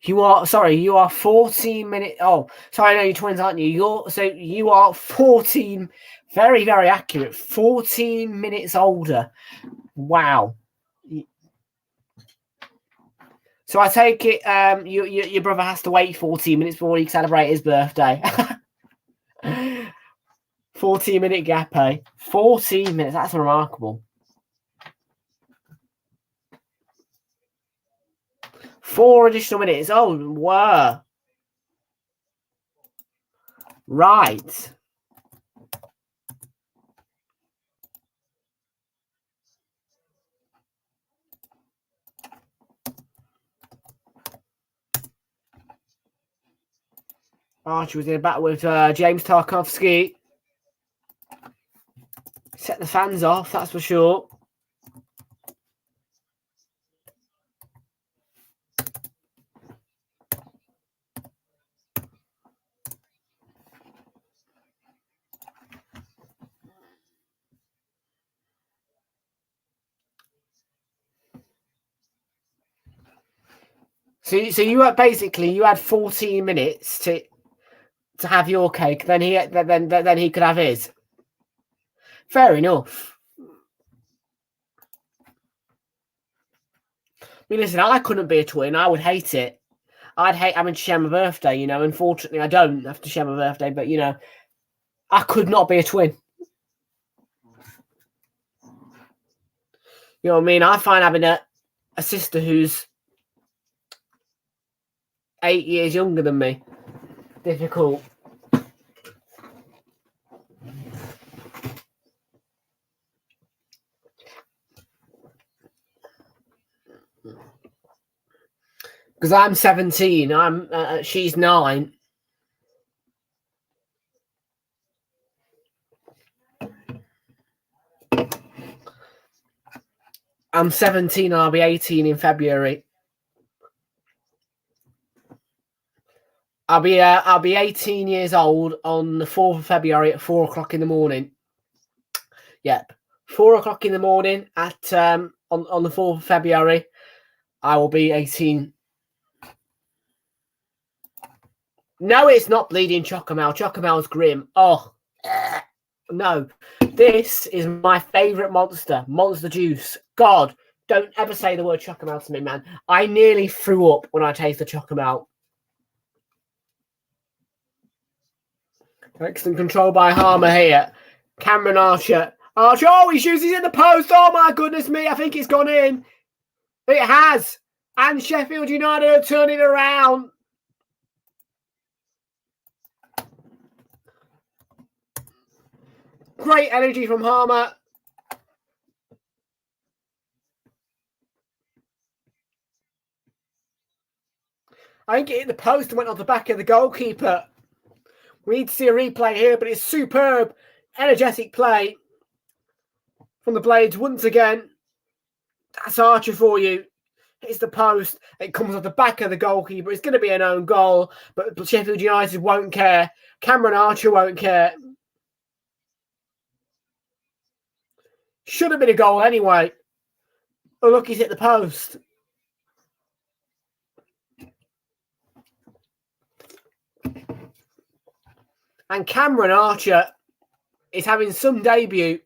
You are 14 minutes. Oh, sorry, no, you're twins, aren't you? You are 14. Very, very accurate. 14 minutes older. Wow. So I take it your brother has to wait 14 minutes before he can celebrate his birthday. 14-minute gap, eh? 14 minutes. That's remarkable. 4 additional minutes. Oh, wow. Right. Archie was in the back with James Tarkovsky. Set the fans off, that's for sure. So you had 14 minutes to have your cake. Then he could have his. Fair enough. I mean, listen, I couldn't be a twin. I would hate it. I'd hate having to share my birthday. You know, unfortunately, I don't have to share my birthday. But you know, I could not be a twin. You know what I mean? I find having a sister who's 8 years younger than me difficult. Because I'm 17, she's 9. I'm 17. I'll be 18 in February. I'll be 18 years old on the 4th of February at 4 o'clock in the morning. Yep, 4 o'clock in the morning at on the 4th of February. I will be 18. No, it's not bleeding Chocomel. Chocomel's grim. Oh, no. This is my favourite monster. Monster Juice. God, don't ever say the word Chocomel to me, man. I nearly threw up when I tasted Chocomel. Excellent control by Harmer here. Cameron Archer. Archer, oh, he shoots, he's in the post. Oh, my goodness me. I think it's gone in. It has. And Sheffield United are turning around. Great energy from Harmer. I think it hit the post and went off the back of the goalkeeper. We need to see a replay here, but it's superb, energetic play from the Blades once again. That's Archer for you. It's the post. It comes off the back of the goalkeeper. It's going to be an own goal, but Sheffield United won't care. Cameron Archer won't care. Should have been a goal anyway. Oh, look, he's hit the post. And Cameron Archer is having some debut.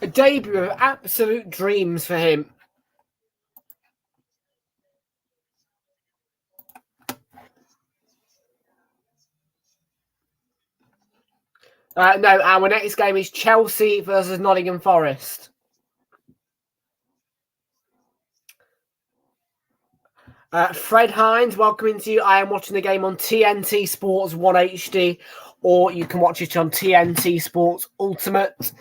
A debut of absolute dreams for him. No, our next game is Chelsea versus Nottingham Forest. Fred Hines, welcome to you. I am watching the game on TNT Sports 1 HD, or you can watch it on TNT Sports Ultimate.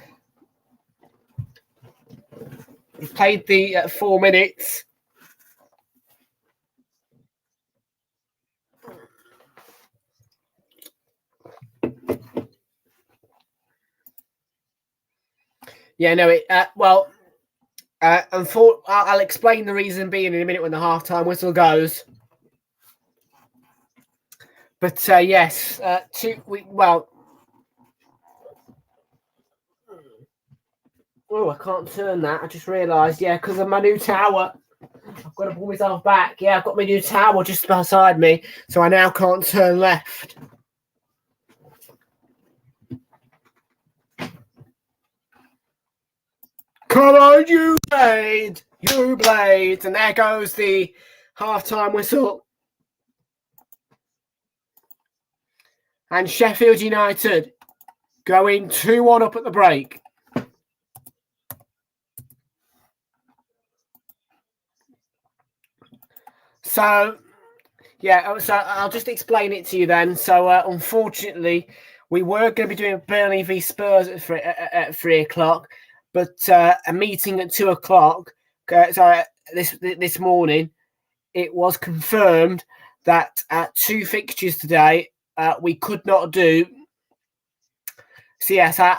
We've played the 4 minutes. Yeah, no, I'll explain the reason being in a minute when the halftime whistle goes. But yes, Oh, I can't turn that. I just realised, yeah, because of my new tower. I've got to pull myself back. Yeah, I've got my new tower just beside me, so I now can't turn left. Come on, you Blade! You Blade! And there goes the half-time whistle. And Sheffield United going 2-1 up at the break. So, yeah, so I'll just explain it to you then. So, unfortunately, we were going to be doing Burnley v Spurs at 3 o'clock, but a meeting at 2 o'clock, this morning, it was confirmed that at 2 fixtures today, we could not do. So, yes, I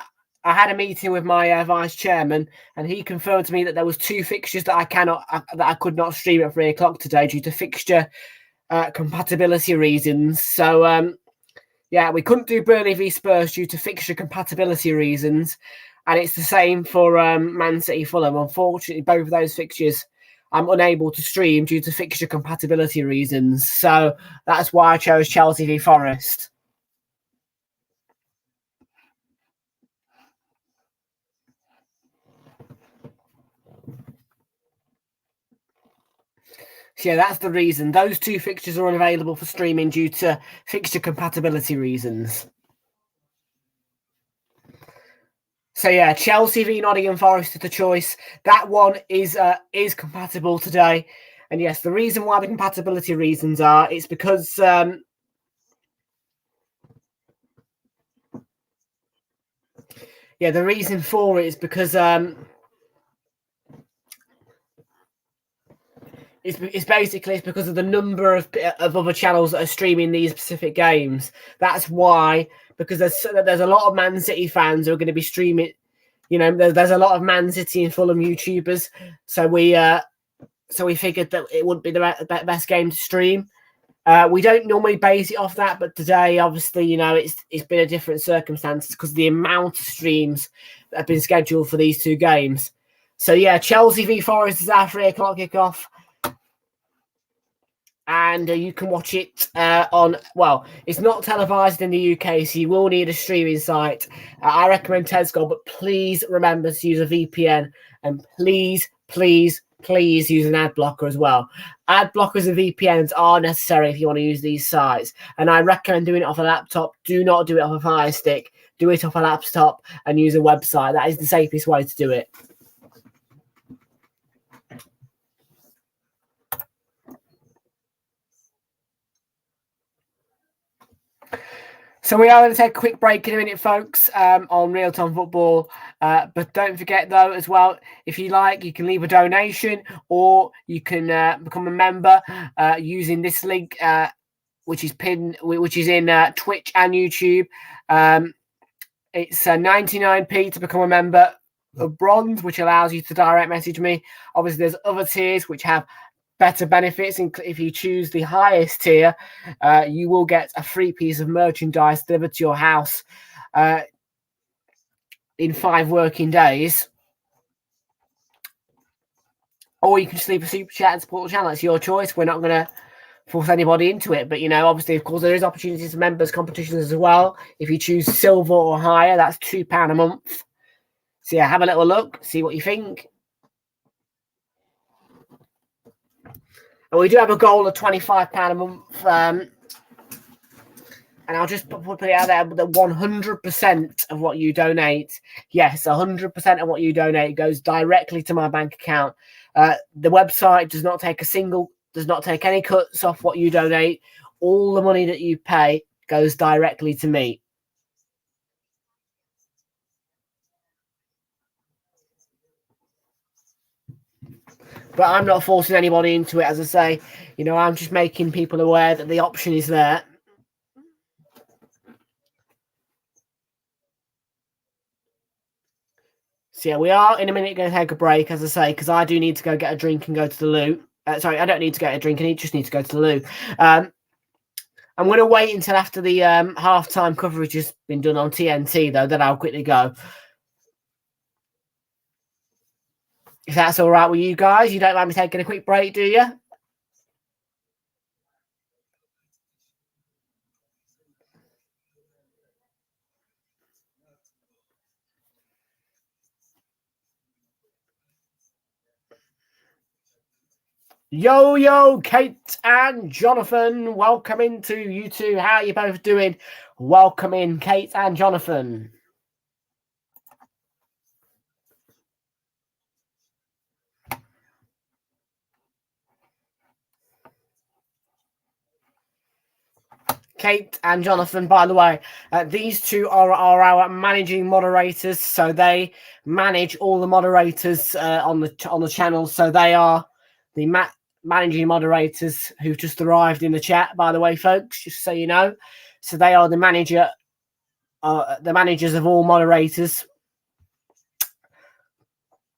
had a meeting with my vice chairman, and he confirmed to me that there was 2 fixtures that I could not stream at 3 o'clock today due to fixture compatibility reasons. So, yeah, we couldn't do Burnley v Spurs due to fixture compatibility reasons, and it's the same for Man City Fulham. Unfortunately, both of those fixtures I'm unable to stream due to fixture compatibility reasons. So that's why I chose Chelsea v Forest. So yeah, that's the reason. Those 2 fixtures are unavailable for streaming due to fixture compatibility reasons. So yeah, Chelsea v Nottingham Forest is the choice. That one is compatible today. And yes, the reason why the compatibility reasons are, it's because yeah, the reason for it is because it's because of the number of other channels that are streaming these specific games. That's why, because there's a lot of Man City fans who are going to be streaming. You know, there's a lot of Man City and Fulham YouTubers, so we figured that it would be the best game to stream. We don't normally base it off that, but today, obviously, you know, it's been a different circumstance because the amount of streams that have been scheduled for these 2 games. So yeah, Chelsea v Forest is our 3 o'clock kickoff. And you can watch it on, well, it's not televised in the UK, so you will need a streaming site. I recommend Tesco, but please remember to use a VPN, and please use an ad blocker as well. Ad blockers and VPNs are necessary if you want to use these sites, and I recommend doing it off a laptop. Do not do it off a Fire Stick. Do it off a laptop and use a website. That is the safest way to do it. So we are going to take a quick break in a minute, folks, on Realltom Football. But don't forget, though, as well, if you like, you can leave a donation or you can become a member using this link, which is in Twitch and YouTube. It's 99p to become a member of Bronze, which allows you to direct message me. Obviously, there's other tiers which have better benefits. If you choose the highest tier, you will get a free piece of merchandise delivered to your house in 5 working days. Or you can just leave a super chat and support the channel. It's your choice. We're not going to force anybody into it. But, you know, obviously, of course, there is opportunities for members competitions as well. If you choose silver or higher, that's £2 a month. So, yeah, have a little look. See what you think. And we do have a goal of £25 a month. And I'll just put it out there that 100% of what you donate, yes, 100% of what you donate goes directly to my bank account. The website does not take any cuts off what you donate. All the money that you pay goes directly to me. But I'm not forcing anybody into it, as I say. You know, I'm just making people aware that the option is there. So yeah, we are in a minute going to take a break, as I say, because I do need to go get a drink and go to the loo. Sorry, I don't need to get a drink. I just need to go to the loo. I'm going to wait until after the halftime coverage has been done on TNT, though. Then I'll quickly go. If that's all right with you guys, you don't mind me taking a quick break, do you? Yo, Kate and Jonathan, welcome into you two. How are you both doing? Welcome in, Kate and Jonathan. Kate and Jonathan, by the way, these two are our managing moderators, so they manage all the moderators on the channel. So they are the managing moderators who've just arrived in the chat, by the way, folks, just so you know. So they are the managers of all moderators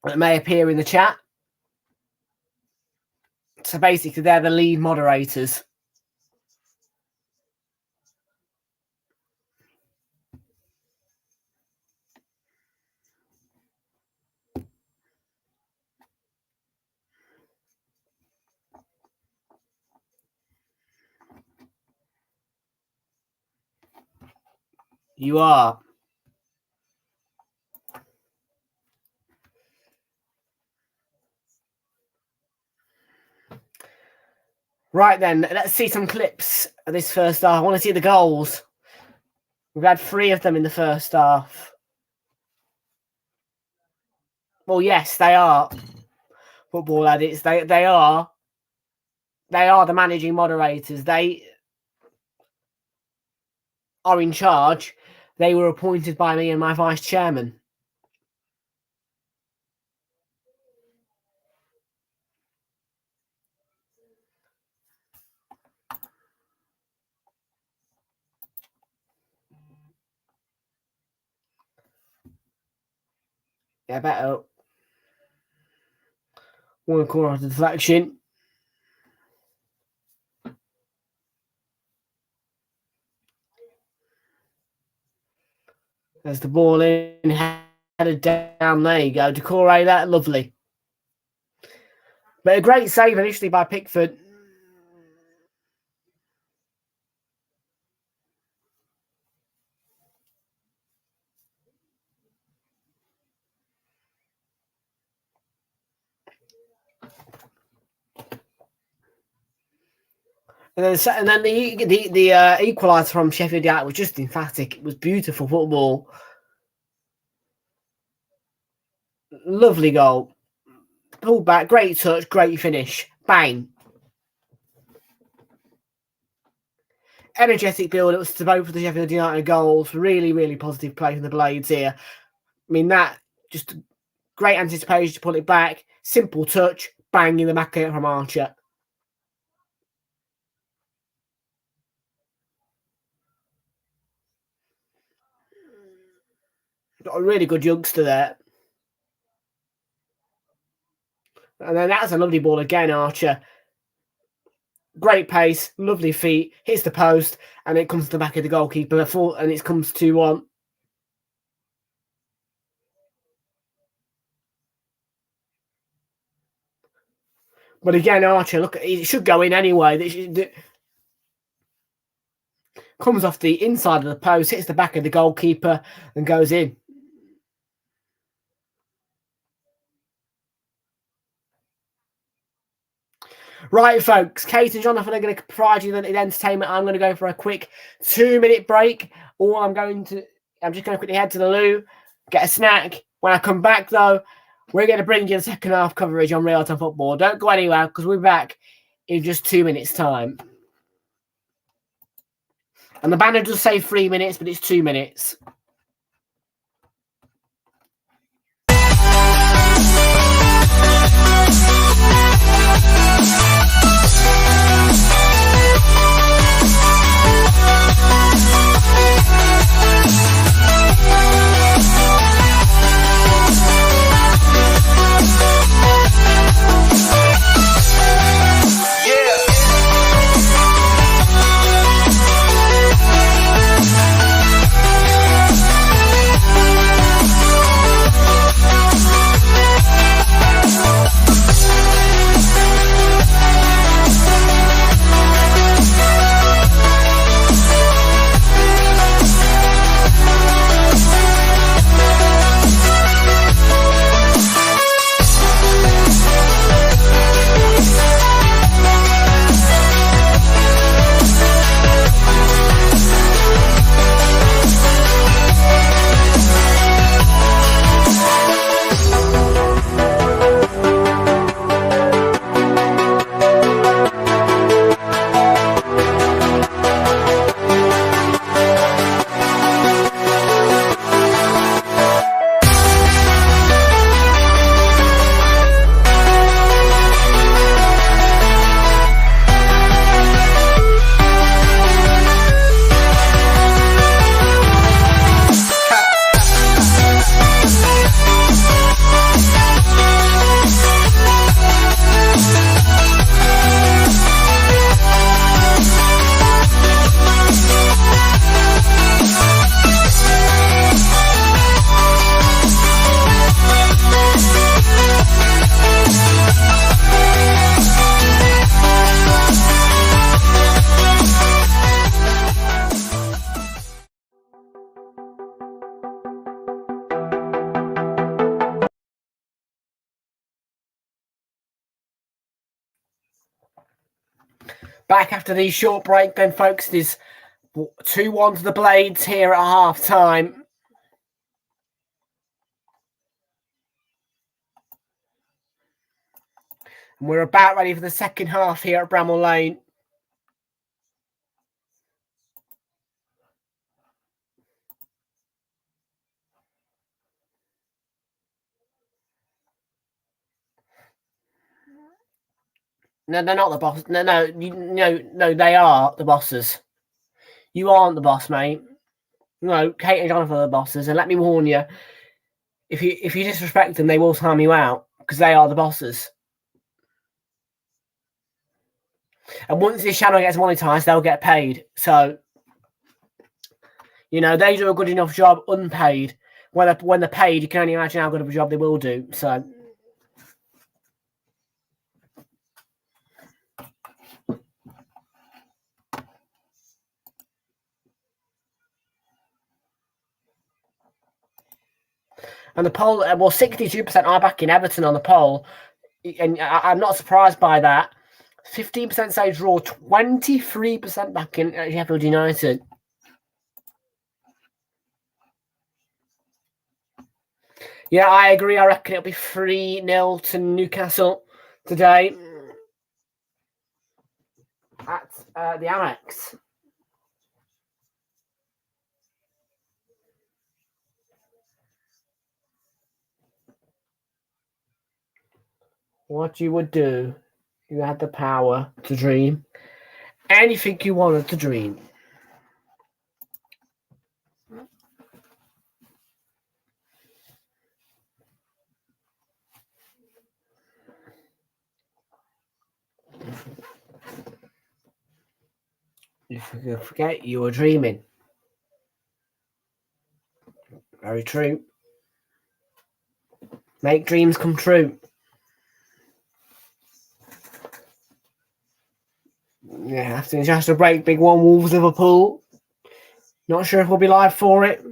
that may appear in the chat. So basically, they're the lead moderators. You are. Right then, let's see some clips of this first half. I want to see the goals. We've had 3 of them in the first half. Well, yes, they are. Football addicts. They are the managing moderators. They are in charge. They were appointed by me and my vice chairman. Yeah, better. One corner of the deflection. There's the ball in, headed down. There you go. Decore that. Lovely. But a great save initially by Pickford. And then the equaliser from Sheffield United was just emphatic. It was beautiful football. Lovely goal. Pulled back, great touch, great finish. Bang. Energetic build-up to both of the Sheffield United goals. Really, really positive play from the Blades here. I mean, that just great anticipation to pull it back. Simple touch, bang in the back of it from Archer. Got a really good youngster there. And then that's a lovely ball again, Archer. Great pace, lovely feet, hits the post, and it comes to the back of the goalkeeper, and it comes 2-1. But again, Archer, look, it should go in anyway. Comes off the inside of the post, hits the back of the goalkeeper, and goes in. Right, folks, Kate and Jonathan are going to provide you the entertainment. I'm going to go for a quick 2-minute break. I'm just going to quickly head to the loo, get a snack. When I come back, though, we're going to bring you the second half coverage on Realltom Football. Don't go anywhere, because we're back in just 2 minutes' time. And the banner does say 3 minutes, but it's 2 minutes. Back after the short break then, folks. It is 2-1 to the Blades here at half-time. And we're about ready for the second half here at Bramall Lane. No, they're not the boss. No, they are the bosses. You aren't the boss, mate. No, Kate and Jonathan are the bosses, and let me warn you, if you disrespect them, they will time you out, because they are the bosses. And once this channel gets monetized, they'll get paid. So, they do a good enough job unpaid. When they're paid, you can only imagine how good of a job they will do. So, and the poll, 62% are backing Everton on the poll, and I'm not surprised by that. 15% say draw, 23% backing Sheffield United. Yeah, I agree. I reckon it'll be 3-0 to Newcastle today at the Amex. What you would do, you had the power to dream anything you wanted to dream. If you could forget you were dreaming. Very true. Make dreams come true. Yeah, after international break, big one, Wolves Liverpool. Not sure if we'll be live for it.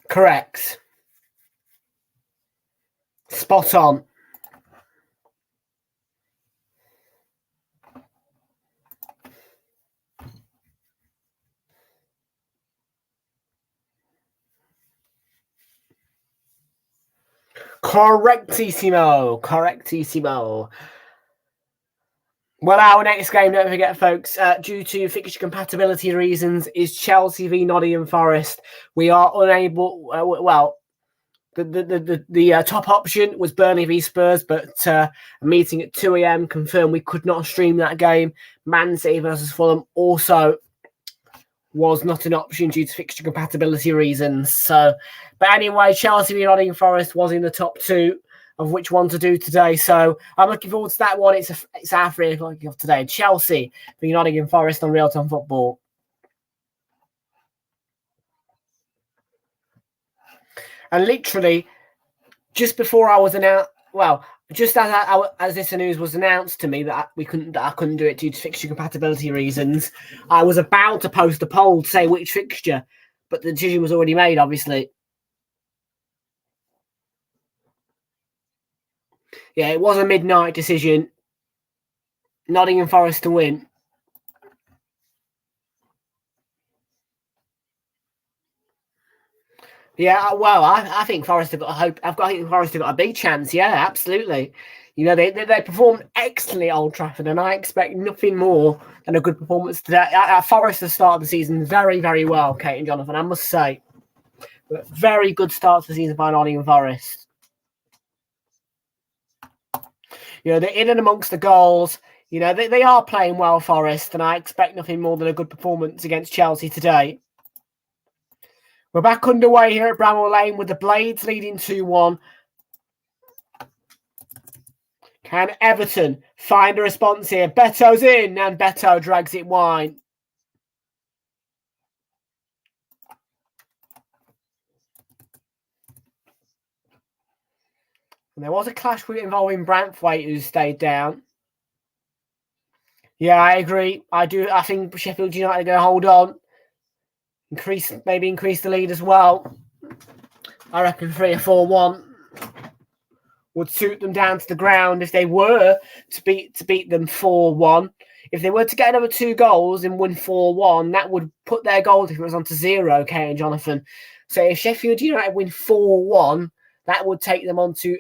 Correct. Spot on. Correctissimo. Correctissimo. Well, our next game, don't forget, folks, due to fixture compatibility reasons, is Chelsea v Nottingham Forest. We are unable, the top option was Burnley v Spurs, but a meeting at 2 a.m. confirmed we could not stream that game. Man City versus Fulham also was not an option due to fixture compatibility reasons. So, but anyway, Chelsea v Nottingham Forest was in the top two of which one to do today. So I'm looking forward to that one. It's our 3 o'clock of today. Chelsea v Nottingham Forest on Realltom Football. And literally, just before I was announced, just as this news was announced to me that I couldn't do it due to fixture compatibility reasons, I was about to post a poll to say which fixture, but the decision was already made, obviously. Yeah, it was a midnight decision. Nottingham Forest to win. Yeah, well, I think Forest have got a hope. I think Forest have got a big chance. Yeah, absolutely. They performed excellently at Old Trafford, and I expect nothing more than a good performance today. Forest have started the season very, very well, Kate and Jonathan, I must say. But very good start to the season by Nottingham Forest. They're in and amongst the goals. They are playing well, Forest, and I expect nothing more than a good performance against Chelsea today. We're back underway here at Bramall Lane with the Blades leading 2-1. Can Everton find a response here? Beto's in, and Beto drags it wide. And there was a clash involving Brantwaite, who stayed down. Yeah, I agree. I think Sheffield United are going to hold on. Maybe increase the lead as well. I reckon 3 or 4-1 would suit them down to the ground if they were to beat them 4-1. If they were to get another 2 goals and win 4-1, that would put their goal difference onto 0, Kay and Jonathan. So if Sheffield United win 4-1, that would take them onto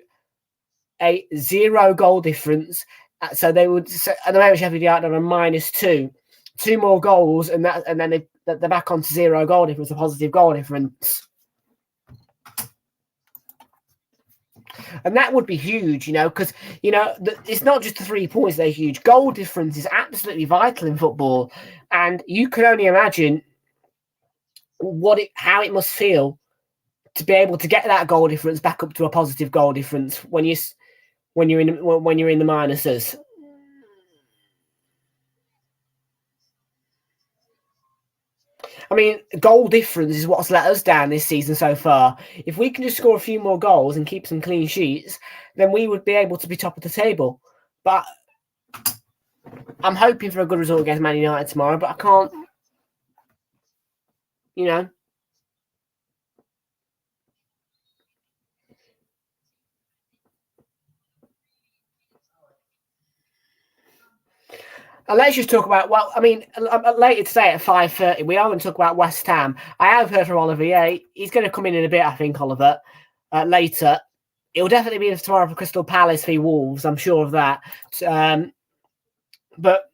a 0 goal difference. So they would, at the moment, Sheffield United are a -2. 2 more goals, and then they're back onto 0 goal difference, a positive goal difference. And that would be huge, because, it's not just the 3 points that are huge. Goal difference is absolutely vital in football. And you can only imagine how it must feel to be able to get that goal difference back up to a positive goal difference when you're in the minuses. I mean, goal difference is what's let us down this season so far. If we can just score a few more goals and keep some clean sheets, then we would be able to be top of the table. But I'm hoping for a good result against Man United tomorrow, but I can't, And let's just talk about, later today at 5:30, we are going to talk about West Ham. I have heard from Oliver. Yeah, he's going to come in a bit, I think, Oliver, later. It'll definitely be tomorrow for Crystal Palace v Wolves. I'm sure of that. But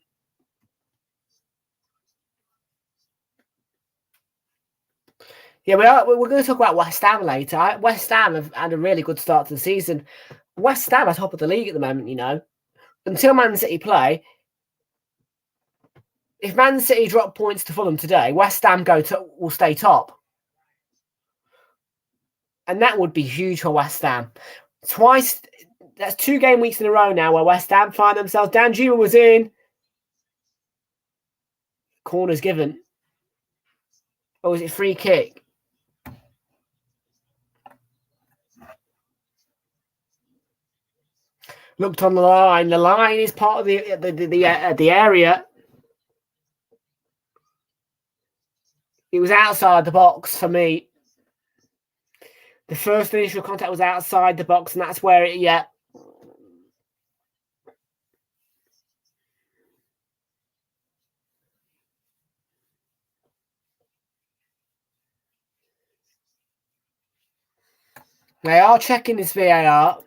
yeah, we're going to talk about West Ham later. West Ham have had a really good start to the season. West Ham are top of the league at the moment, Until Man City play, if Man City drop points to Fulham today, West Ham will stay top. And that would be huge for West Ham. That's 2 game weeks in a row now where West Ham find themselves. Danjuma was in. Corner's given. Or was it free kick? Looked on the line. The line is part of the area. It was outside the box for me. The first initial contact was outside the box, and that's where it. They are checking this VAR.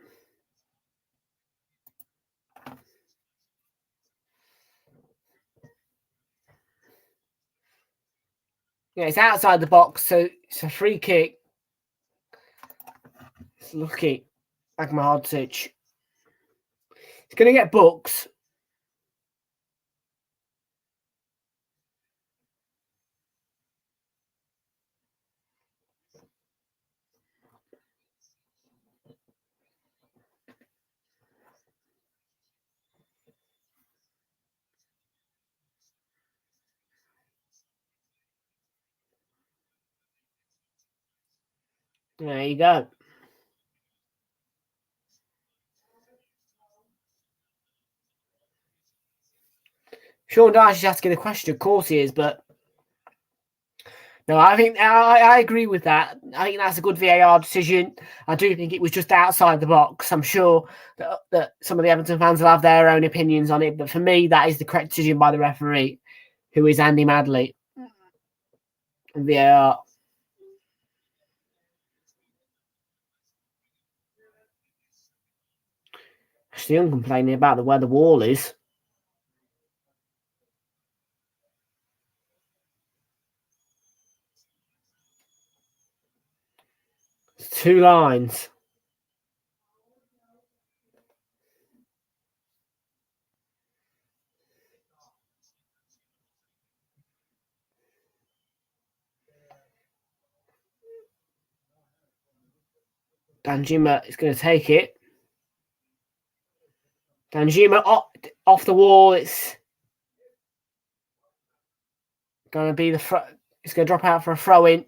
Yeah, it's outside the box, so it's a free kick. It's lucky. Agmahodzic. He's going to get books. There you go. Sean Dyche is asking the question. Of course he is, but no, I think I agree with that. I think that's a good VAR decision. I do think it was just outside the box. I'm sure that some of the Everton fans will have their own opinions on it, but for me, that is the correct decision by the referee, who is Andy Madley. VAR. Still complaining about where the wall is. It's 2 lines. Danjuma is going to take it. Danjuma off the wall. It's going to be it's going to drop out for a throw-in.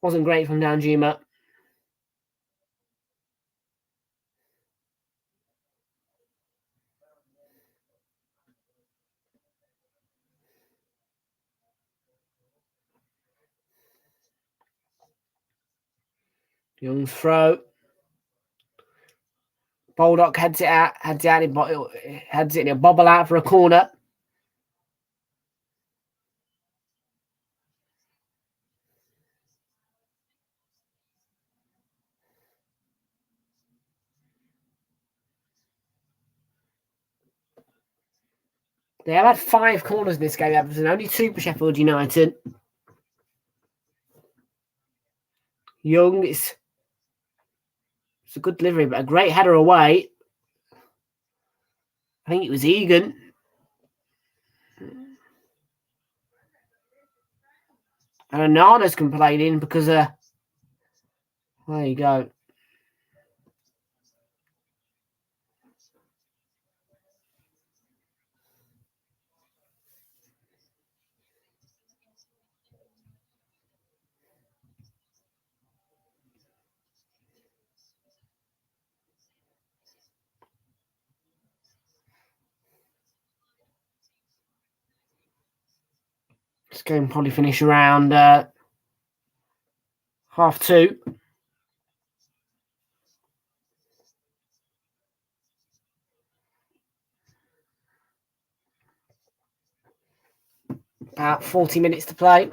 Wasn't great from Danjuma. Young's throw. Baldock heads it out, heads it in a bobble out for a corner. They have had 5 corners in this game, Everton, only 2 for Sheffield United. Young, it's a good delivery, but a great header away. I think it was Egan. And Anana's complaining because there you go. This game probably finish around 2:30. About 40 minutes to play.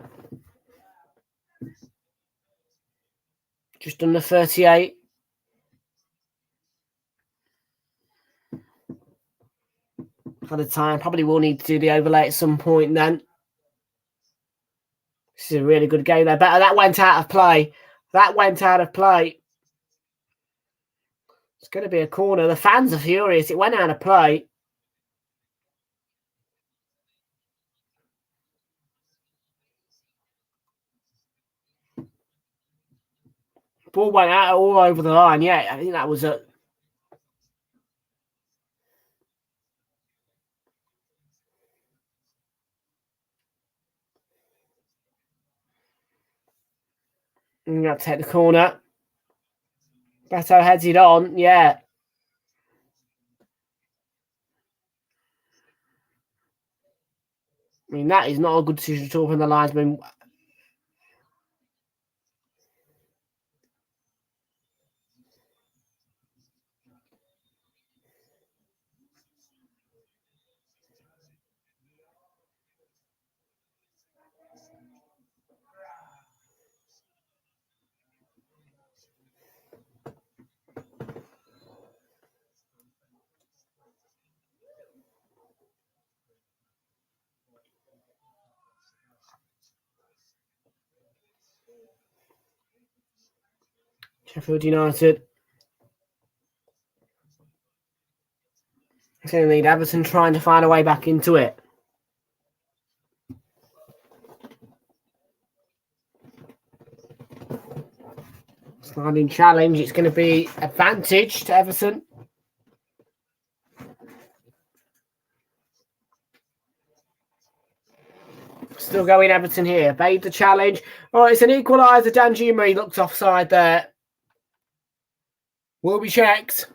Just under 38. For the time, probably will need to do the overlay at some point then. This is a really good game there. But that went out of play. It's going to be a corner. The fans are furious. It went out of play. Ball went out all over the line. Yeah, I think that was a... I'm going to take the corner. Beto heads it on. Yeah. I mean, that is not a good decision at all from the linesman. Sheffield United. It's going to need Everton trying to find a way back into it. Sliding challenge. It's going to be advantage to Everton. Still going Everton here. Paid the challenge. Oh, it's an equaliser. Danjuma, he looked offside there. Will be checked.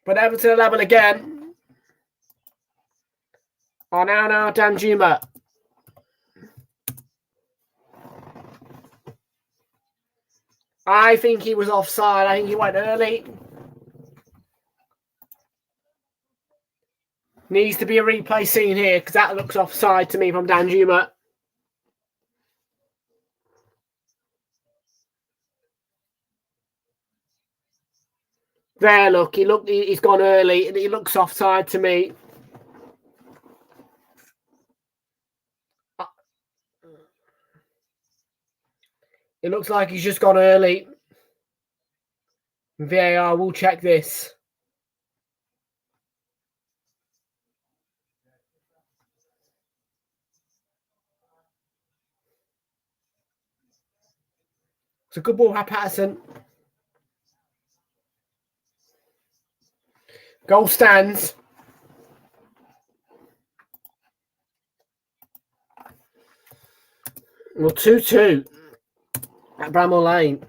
But Everton are level again. Oh, now Danjuma. I think he was offside. I think he went early. Needs to be a replay seen here because that looks offside to me from Danjuma. There, look. He's gone early. He looks offside to me. It looks like he's just gone early. VAR will check this. It's a good ball by Patterson. Goal stands. Well, 2-2 at Bramall Lane.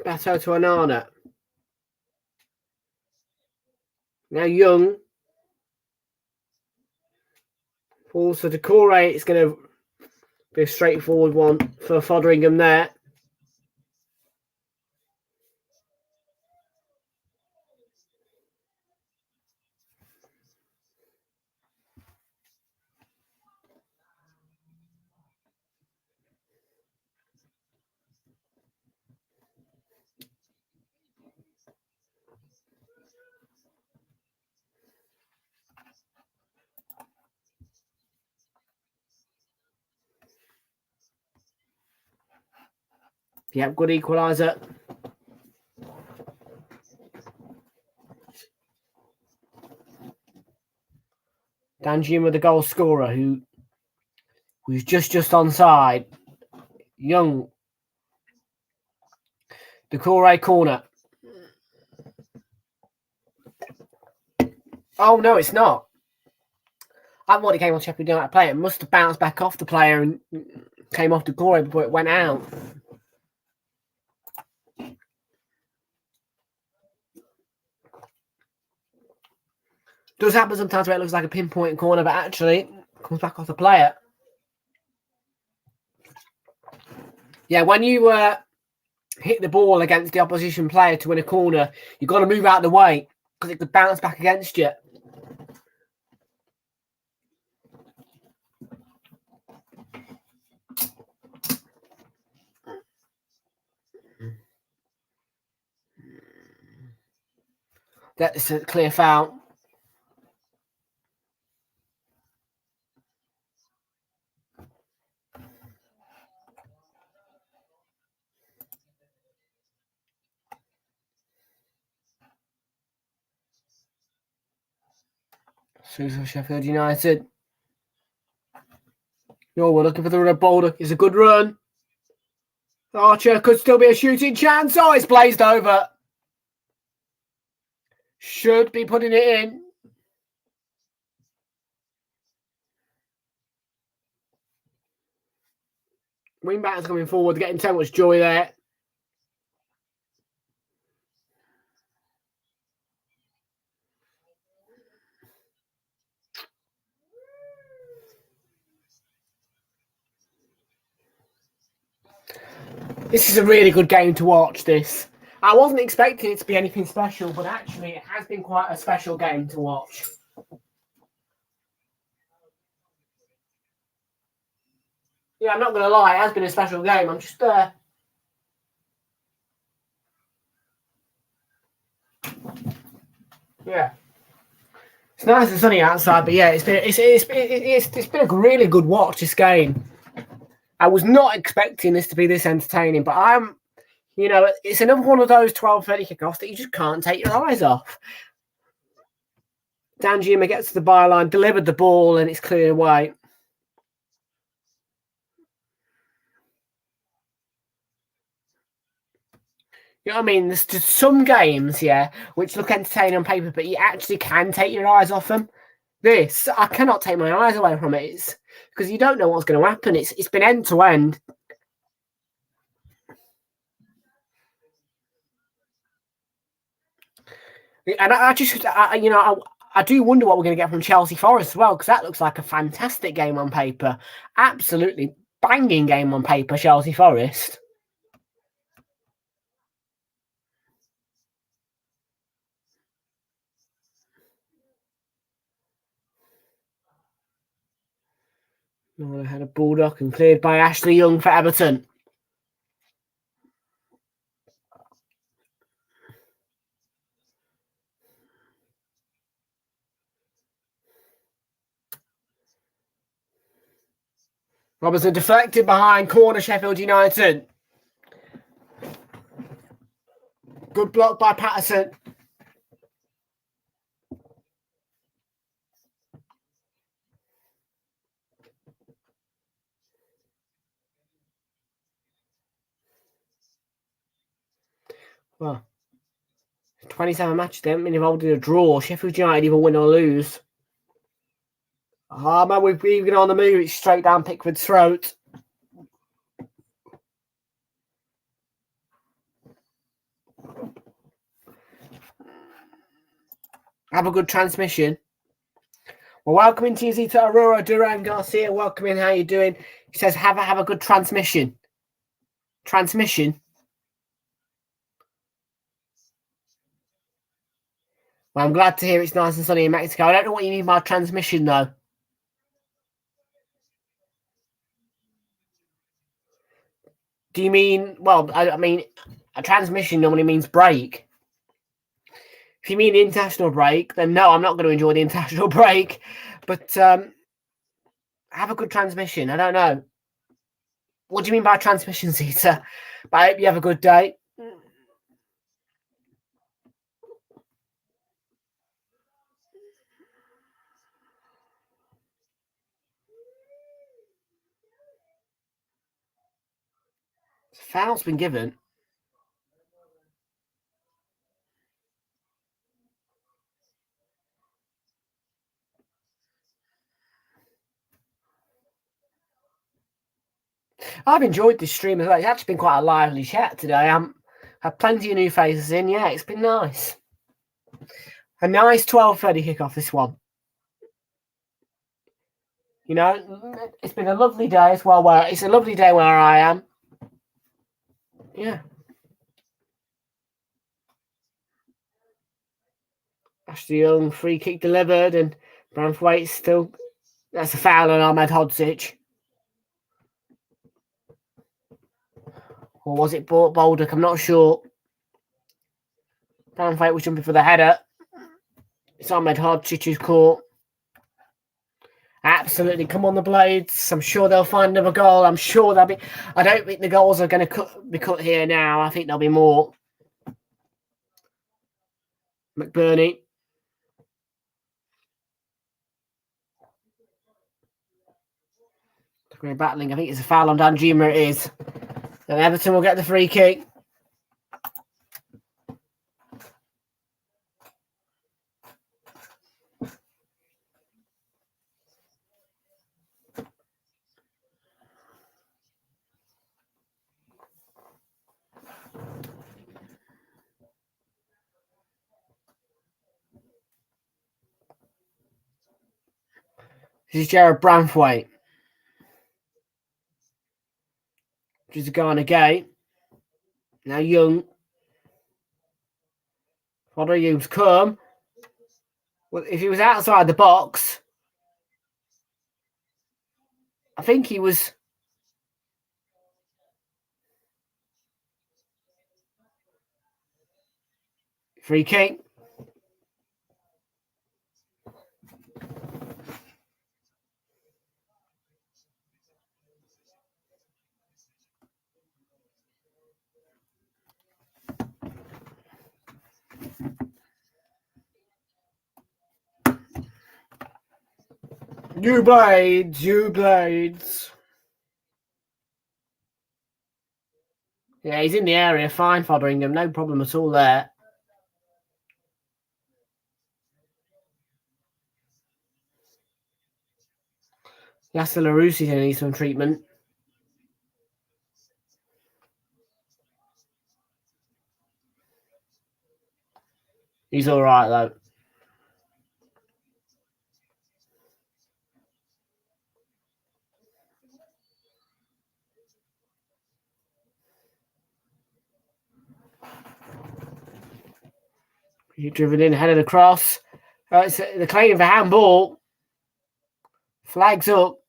Beto to Anana. Now Young. Falls for Decore. It's going to be a straightforward one for Fotheringham there. Yep, good equaliser. Danjuma, the goal scorer, who's just onside. Young. Decore corner. Oh, no, it's not. I thought it came on Sheffield United player. It must have bounced back off the player and came off Decore before it went out. Does happen sometimes where it looks like a pinpoint corner, but actually it comes back off the player. Yeah, when you hit the ball against the opposition player to win a corner, you've got to move out of the way because it could bounce back against you. That's a clear foul. Susan Sheffield United. No, we're looking for the red boulder. It's a good run. Archer could still be a shooting chance. Oh, it's blazed over. Should be putting it in. Wingback's coming forward, getting so much joy there. This is a really good game to watch, this. I wasn't expecting it to be anything special, but actually it has been quite a special game to watch. Yeah, I'm not going to lie, it has been a special game. I'm just yeah. It's nice and sunny outside, but yeah, it's been a really good watch, this game. I was not expecting this to be this entertaining, but it's another one of those 12:30 kickoffs that you just can't take your eyes off. Danjuma gets to the byline, delivered the ball, and it's cleared away. You know what I mean? There's just some games, yeah, which look entertaining on paper, but you actually can take your eyes off them. This, I cannot take my eyes away from it. Because you don't know what's going to happen. It's been end to end. And I do wonder what we're going to get from Chelsea Forest as well, because that looks like a fantastic game on paper. Absolutely banging game on paper, Chelsea Forest. Oh, they had a bulldog and cleared by Ashley Young for Everton. Robertson deflected behind corner, Sheffield United. Good block by Patterson. Well, 27 matches, they haven't been involved in a draw. Sheffield United either win or lose. Man, we've been on the move. It's straight down Pickford's throat. Have a good transmission. Well, welcome into Zita Aurora Duran Garcia. Welcome in. How you doing? He says, have a good transmission. Transmission. Well, I'm glad to hear it's nice and sunny in Mexico. I don't know what you mean by transmission, though. Do you mean, well, I mean, a transmission normally means break. If you mean the international break, then no, I'm not going to enjoy the international break. But have a good transmission. I don't know. What do you mean by transmission, Zita? But I hope you have a good day. Foul's been given. I've enjoyed this stream as well. It's actually been quite a lively chat today. Had plenty of new faces in. Yeah, it's been nice. A nice 12:30 kickoff, this one. You know, it's been a lovely day as well. It's a lovely day where I am. Yeah. Ashley Young, free kick delivered, and Branthwaite still. That's a foul on Ahmed Hodzic. Or was it Baldock? I'm not sure. Branthwaite was jumping for the header. It's Ahmed Hodzic's caught. Absolutely, come on the Blades. I'm sure they'll find another goal. I'm sure they'll be. I don't think the goals are going to be cut here now. I think there'll be more. McBurney. We're battling. I think it's a foul on Danjuma. It is. And Everton will get the free kick. This is Jared Branthwaite. Just a guy on a gate. Now Young. What do you come? Well, if he was outside the box, I think he was. Free kick. You Blades, you Blades. Yeah, he's in the area. Fine, Fotheringham. No problem at all there. Yasser Laroussi's going to need some treatment. He's all right, though. He's driven in, headed across. They're claiming for handball. Flags up.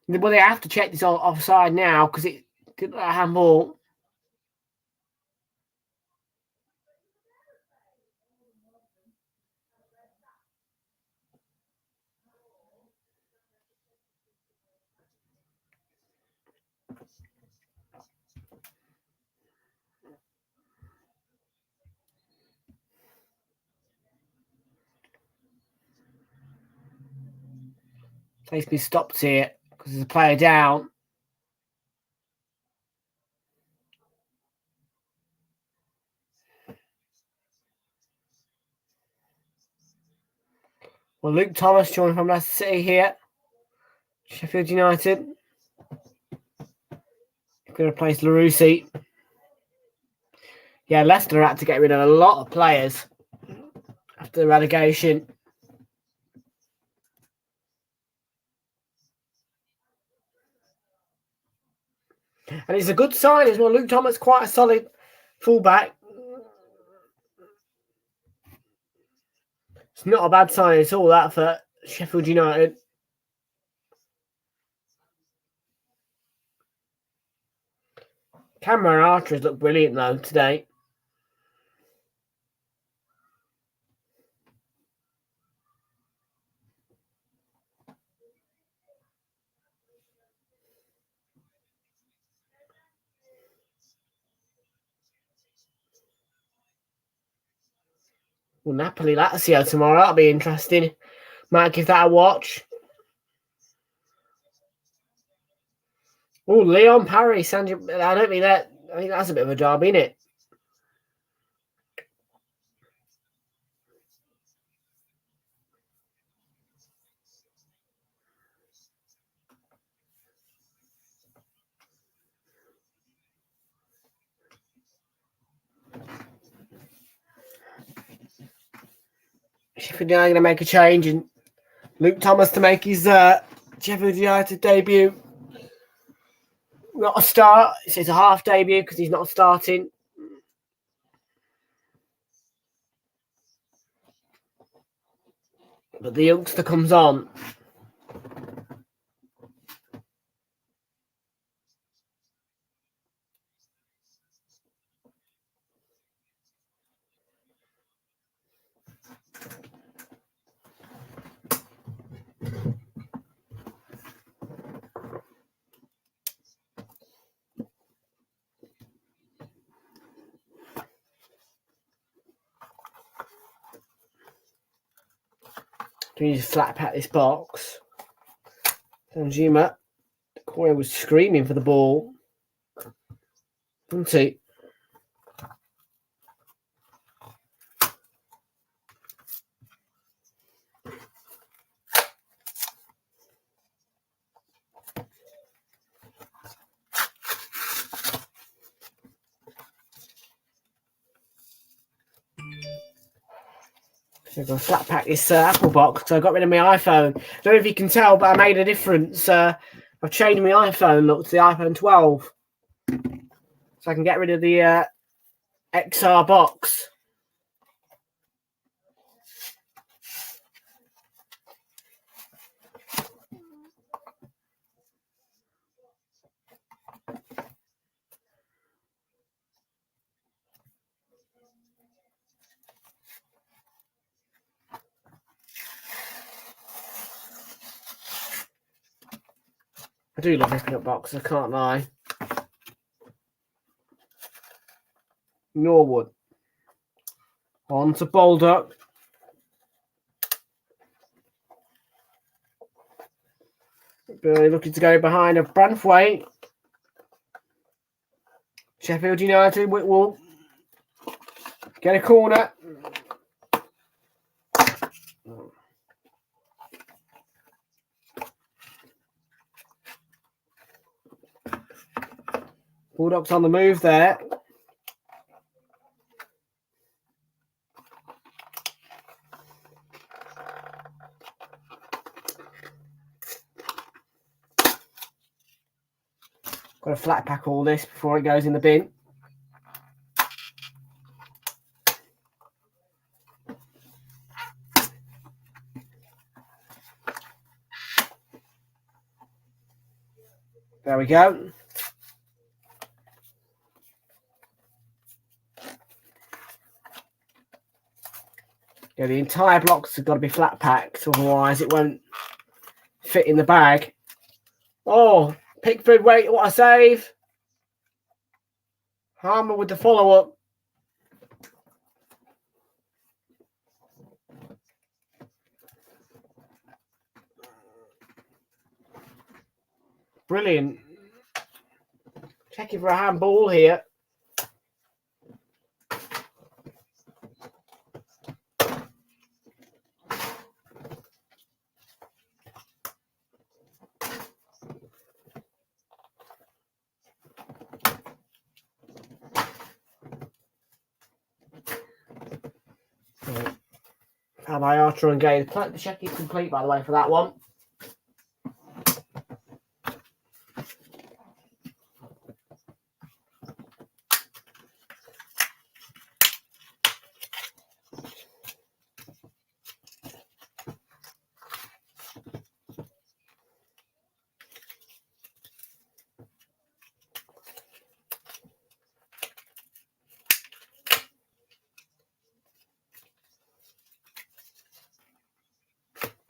Well, they have to check this offside now because it did a handball. Play's been stopped here because there's a player down. Well, Luke Thomas joining from Leicester City here. Sheffield United. Going to replace Larousse. Yeah, Leicester had to get rid of a lot of players after the relegation. And it's a good sign as well. Luke Thomas, quite a solid fullback. It's not a bad sign at all, that, for Sheffield United. Cameron Archer's looked brilliant, though, today. Well, Napoli, Lazio tomorrow. That'll be interesting. Might give that a watch. Oh, Leon Paris. I don't think that. I think that's a bit of a job, isn't it? Sheffield United going to make a change, and Luke Thomas to make his Sheffield United debut. Not a start. It's a half debut because he's not starting. But the youngster comes on. We need to flat pack this box. Danjuma. Corey was screaming for the ball. Wasn't he? So I'm going to flat pack this Apple box because I got rid of my iPhone. I don't know if you can tell, but I made a difference. I've changed my iPhone look to the iPhone 12. So I can get rid of the XR box. I do love ripping up boxes, I can't lie. Norwood. On to Baldock. Really looking to go behind a Branthwaite. Sheffield United will get a corner. Baldock's on the move there. Got to flat pack all this before it goes in the bin. There we go. Yeah, the entire blocks have got to be flat packed, otherwise it won't fit in the bag. Oh, Pickford, wait, what a save. Harmer with the follow-up. Brilliant. Checking for a handball here. How by Archer and Gay. The check is complete, by the way, for that one.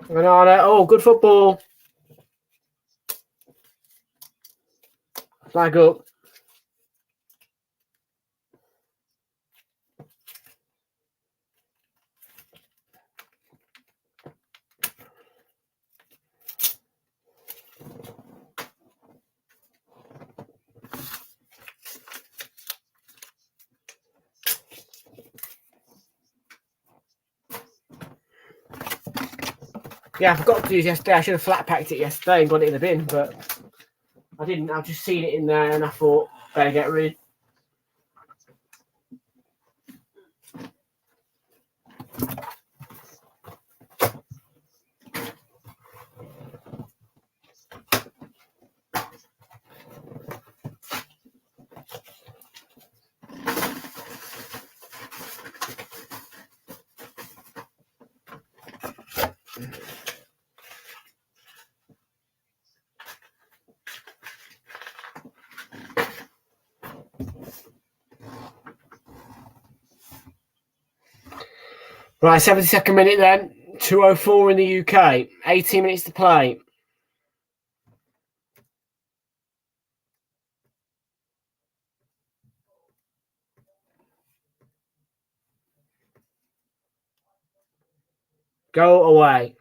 Banana. Oh, good football. Flag up. Yeah, I forgot to use yesterday. I should have flat packed it yesterday and got it in the bin, but I didn't. I've just seen it in there and I thought, better get rid. Right, 72nd minute then. 2:04 in the UK. 18 minutes to play. Go away.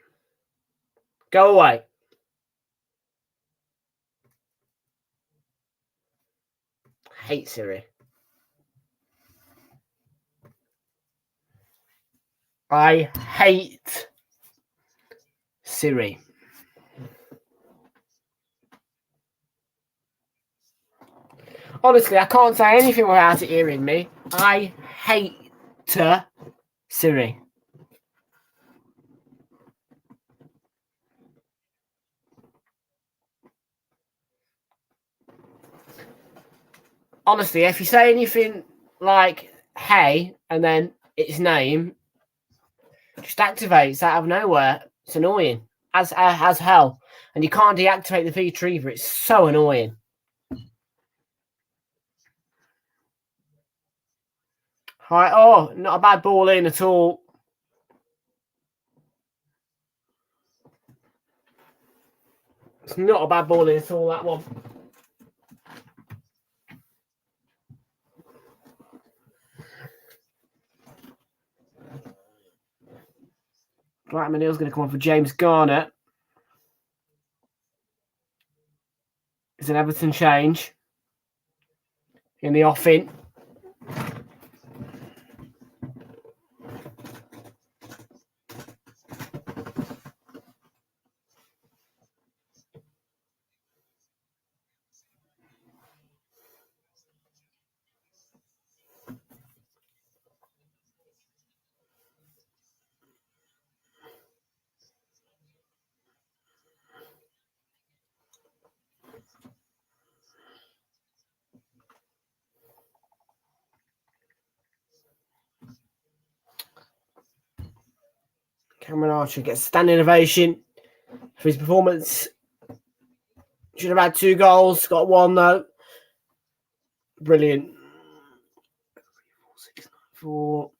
Go away. Hate Siri. I hate Siri. Honestly, I can't say anything without it hearing me. I hate Siri. Honestly, if you say anything like hey and then its name, just activates out of nowhere. It's annoying as hell. And you can't deactivate the feature either. It's so annoying. Right, oh, not a bad ball in at all. It's not a bad ball in at all, that one. Right, Manil's going to come on for James Garner. It's an Everton change in the offing. Cameron Archer gets a standing ovation for his performance. Should have had 2 goals. Got 1 though. Brilliant. 6, 4.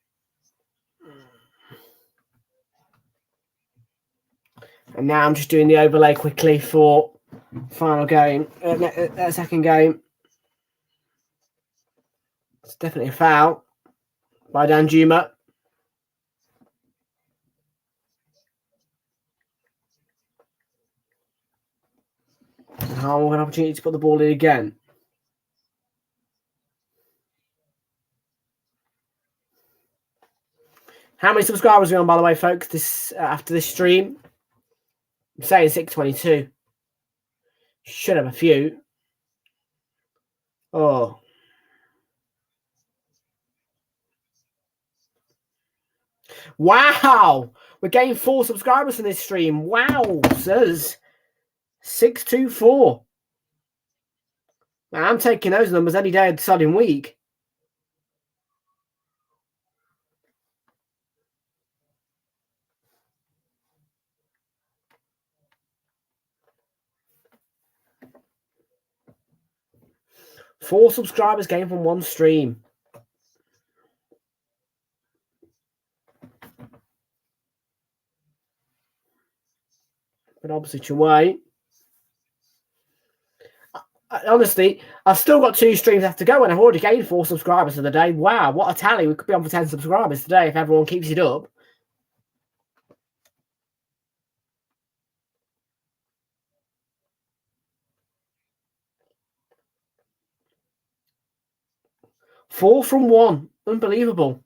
And now I'm just doing the overlay quickly for final game. Second game. It's definitely a foul by Danjuma. And Harwell will have an opportunity to put the ball in again. How many subscribers are we on, by the way, folks? This after this stream, I'm saying 622. Should have a few. Oh, wow! We're getting 4 subscribers in this stream. Wow, sirs. 624. I'm taking those numbers any day of the sodding week. Four subscribers gained from one stream. But opposite your way. Honestly, I've still got 2 streams left to go and I've already gained 4 subscribers for the day. Wow, what a tally. We could be on for 10 subscribers today if everyone keeps it up. Four from 1. Unbelievable.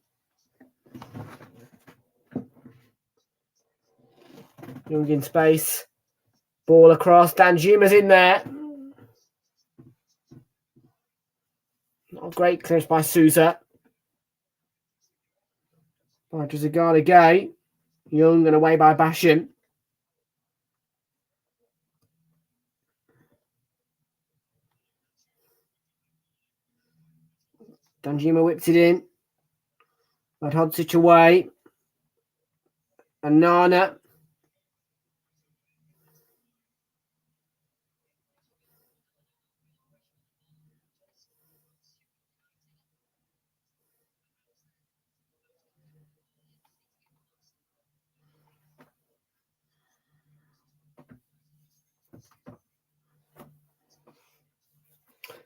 Young in space. Ball across. Danjuma's in there. Not a great clearance by Sousa. By Drezigana Gay. Young and away by Basham. Danjuma whips it in. But Hodzic away. And Nana.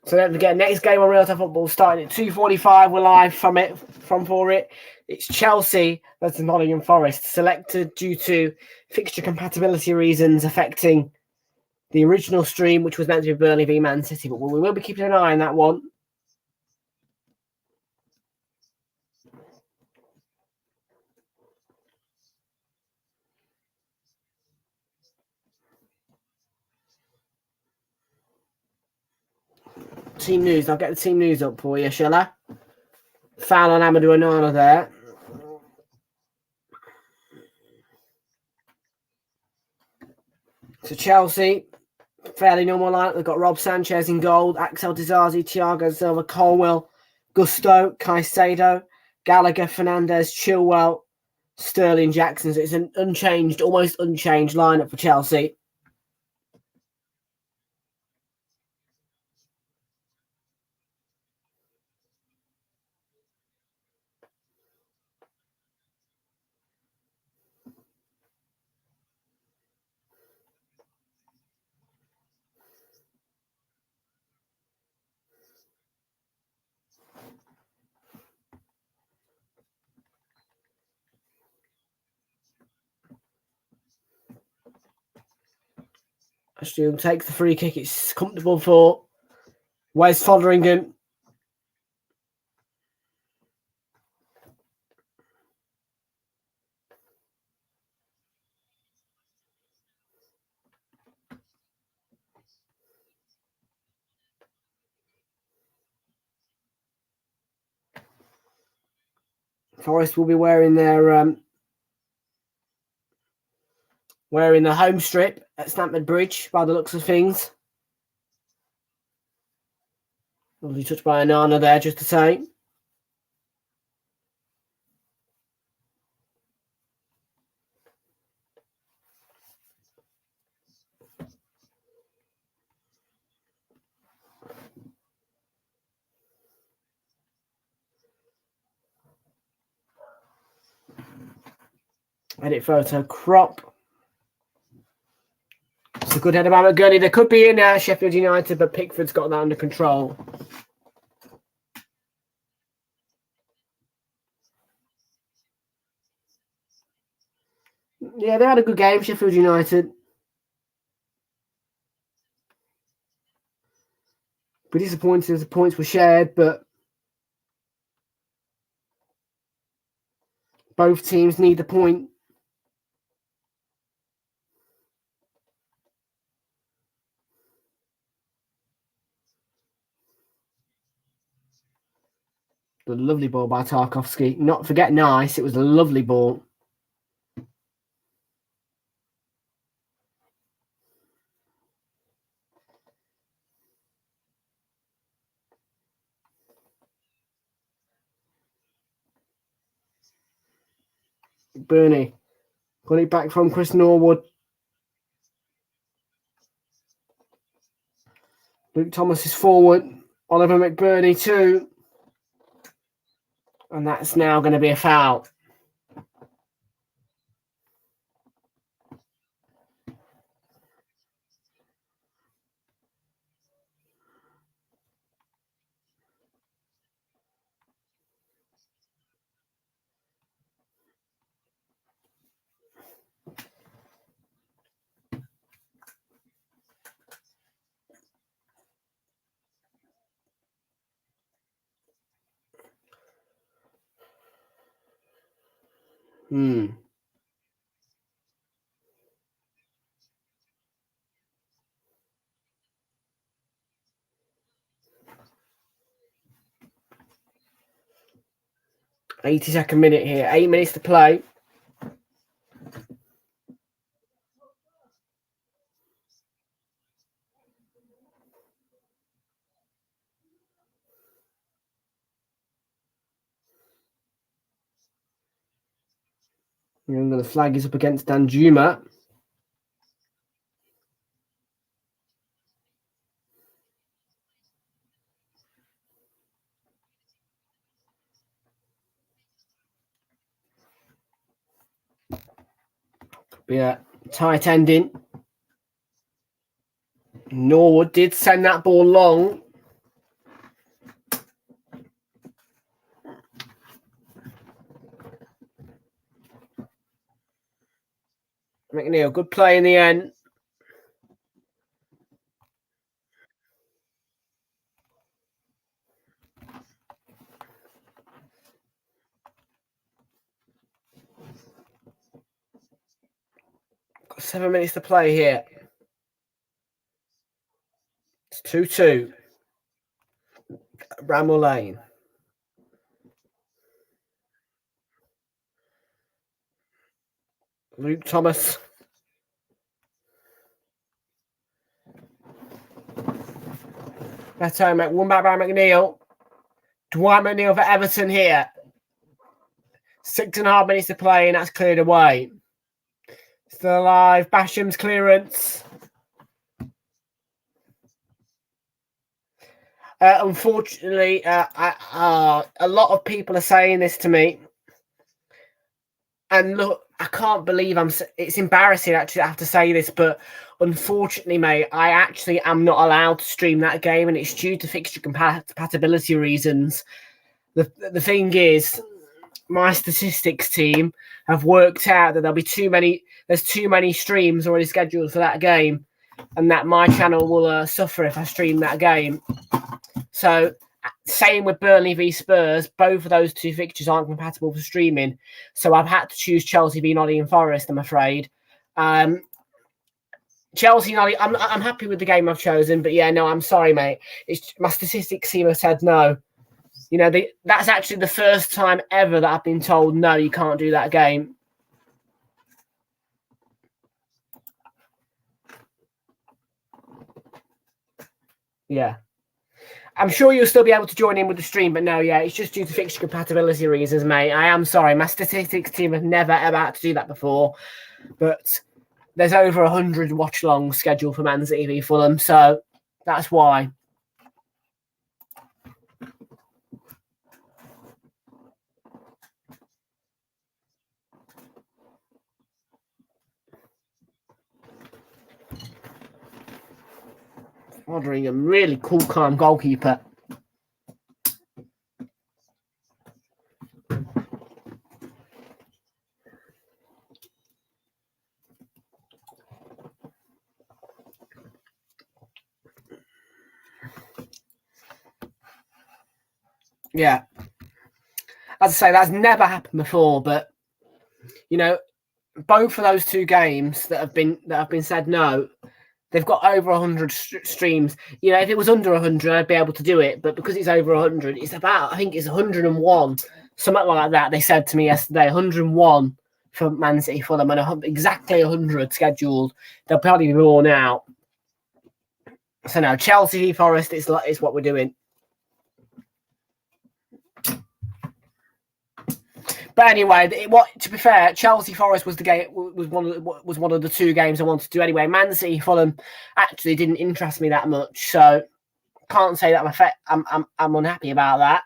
So don't forget, next game on Realltom Football starting at 2:45. We're live from it. It's Chelsea versus Nottingham Forest, selected due to fixture compatibility reasons affecting the original stream, which was meant to be Burnley v Man City. But we will be keeping an eye on that one. Team news. I'll get the team news up for you, shall I? Foul on Amadou Onana there. So Chelsea, fairly normal lineup. They've got Rob Sanchez in goal, Axel Disasi, Thiago Silva, Colwell, Gusto, Caicedo, Gallagher, Fernandez, Chilwell, Sterling, Jackson. So it's an almost unchanged lineup for Chelsea. Ashton takes the free kick. It's comfortable for Wes Fotheringham. Forest will be wearing their home strip at Stamford Bridge by the looks of things. Lovely touch by Onana there, just to say. Edit photo crop. It's a good header by McGurney. There could be in Sheffield United, but Pickford's got that under control. Yeah, they had a good game, Sheffield United. But disappointing as the points were shared, but both teams need the point. The lovely ball by Tarkovsky. Not forget nice, it was a lovely ball. Bernie. Got it back from Chris Norwood. Luke Thomas is forward. Oliver McBurney too. And that's now going to be a foul. Hmm. .82nd minute here. 8 minutes to play. And the flag is up against Danjuma. Be a tight ending. Norwood did send that ball long. McNeil, good play in the end. Got 7 minutes to play here. It's 2-2. Bramall Lane. Luke Thomas. Beto, one back by McNeil. Dwight McNeil for Everton here. 6.5 minutes to play, and that's cleared away. Still alive. Basham's clearance. Unfortunately, a lot of people are saying this to me. And look, I can't believe it's embarrassing actually I have to say this, but unfortunately, mate, I actually am not allowed to stream that game, and it's due to fixture compatibility reasons. The thing is, my statistics team have worked out that there's too many streams already scheduled for that game, and that my channel will suffer if I stream that game. So, same with Burnley v Spurs, both of those two fixtures aren't compatible for streaming. So I've had to choose Chelsea v Nottingham Forest, I'm afraid. Chelsea, Nottingham, I'm happy with the game I've chosen, but yeah, no, I'm sorry, mate. My statistics team have said no. You know, that's actually the first time ever that I've been told, no, you can't do that game. Yeah. I'm sure you'll still be able to join in with the stream, but no, yeah, it's just due to fixture compatibility reasons, mate. I am sorry. My statistics team have never, ever had to do that before. But there's over 100 watch-alongs scheduled for Man City v Fulham, so that's why. Ordering a really cool, calm goalkeeper. Yeah. As I say, that's never happened before, but you know, both of those two games that have been said no, they've got over 100 streams. You know, if it was under 100, I'd be able to do it. But because it's over 100, it's about, I think it's 101, something like that. They said to me yesterday, 101 for Man City Fulham and exactly 100 scheduled. There'll probably be more now. So now Chelsea v Forest is what we're doing. But anyway, to be fair, Chelsea Forest was the game. Was one of the two games I wanted to do anyway. Man City Fulham actually didn't interest me that much, so can't say that I'm unhappy about that.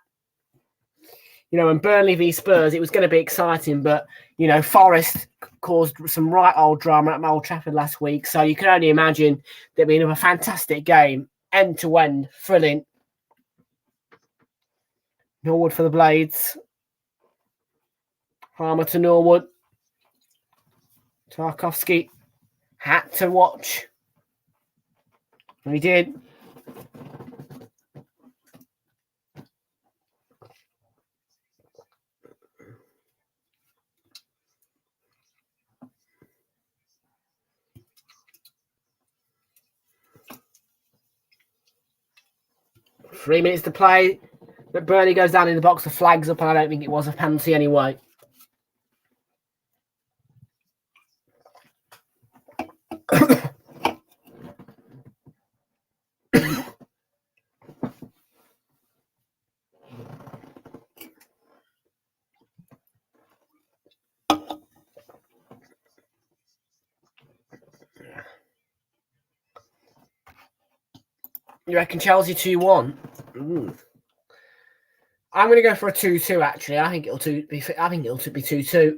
And Burnley v Spurs, it was going to be exciting, but Forest caused some right old drama at Old Trafford last week, so you can only imagine there'd be another fantastic game, end to end, thrilling. Norwood for the Blades. Harmer to Norwood. Tarkowski had to watch. And he did. Three minutes to play. But Burnley goes down in the box, the flag's up, and I don't think it was a penalty anyway. You reckon Chelsea 2-1? I'm going to go for a 2-2. Actually, I think it'll be 2-2.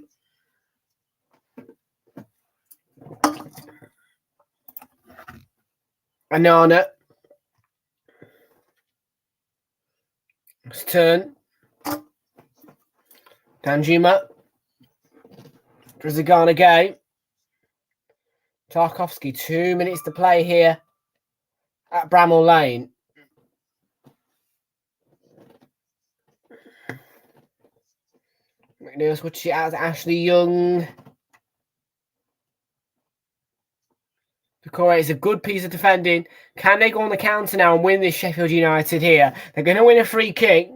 Anana. It's turn. Danjuma. Drizagana game. Tarkowski. 2 minutes to play here at Bramall Lane. McNeil switches it out to Ashley Young. Decore is a good piece of defending. Can they go on the counter now and win this Sheffield United here? They're going to win a free kick.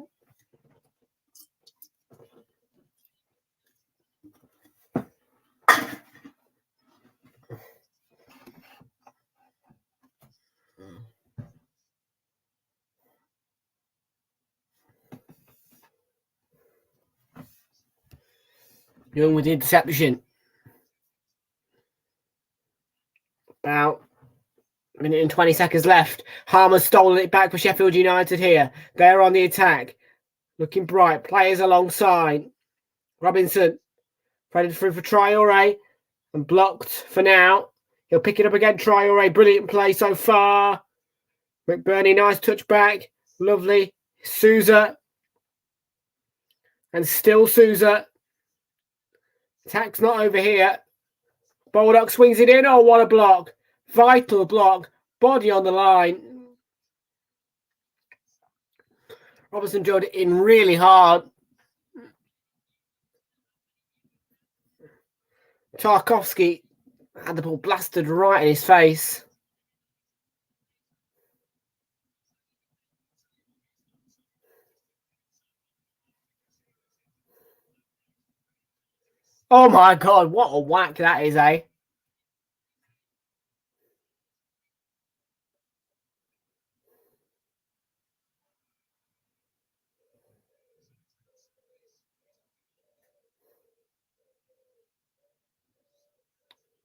Young with the interception. About a minute and 20 seconds left. Harmer's stolen it back for Sheffield United here. They're on the attack. Looking bright. Players alongside. Robinson. Threaded through for Traore. And blocked for now. He'll pick it up again. Traore. Brilliant play so far. McBurney. Nice touch back. Lovely. Souza. And still Souza. Attack's not over here. Baldock swings it in. Oh, what a block. Vital block. Body on the line. Robertson drilled it in really hard. Tarkowski had the ball blasted right in his face. Oh my God, what a whack that is, eh?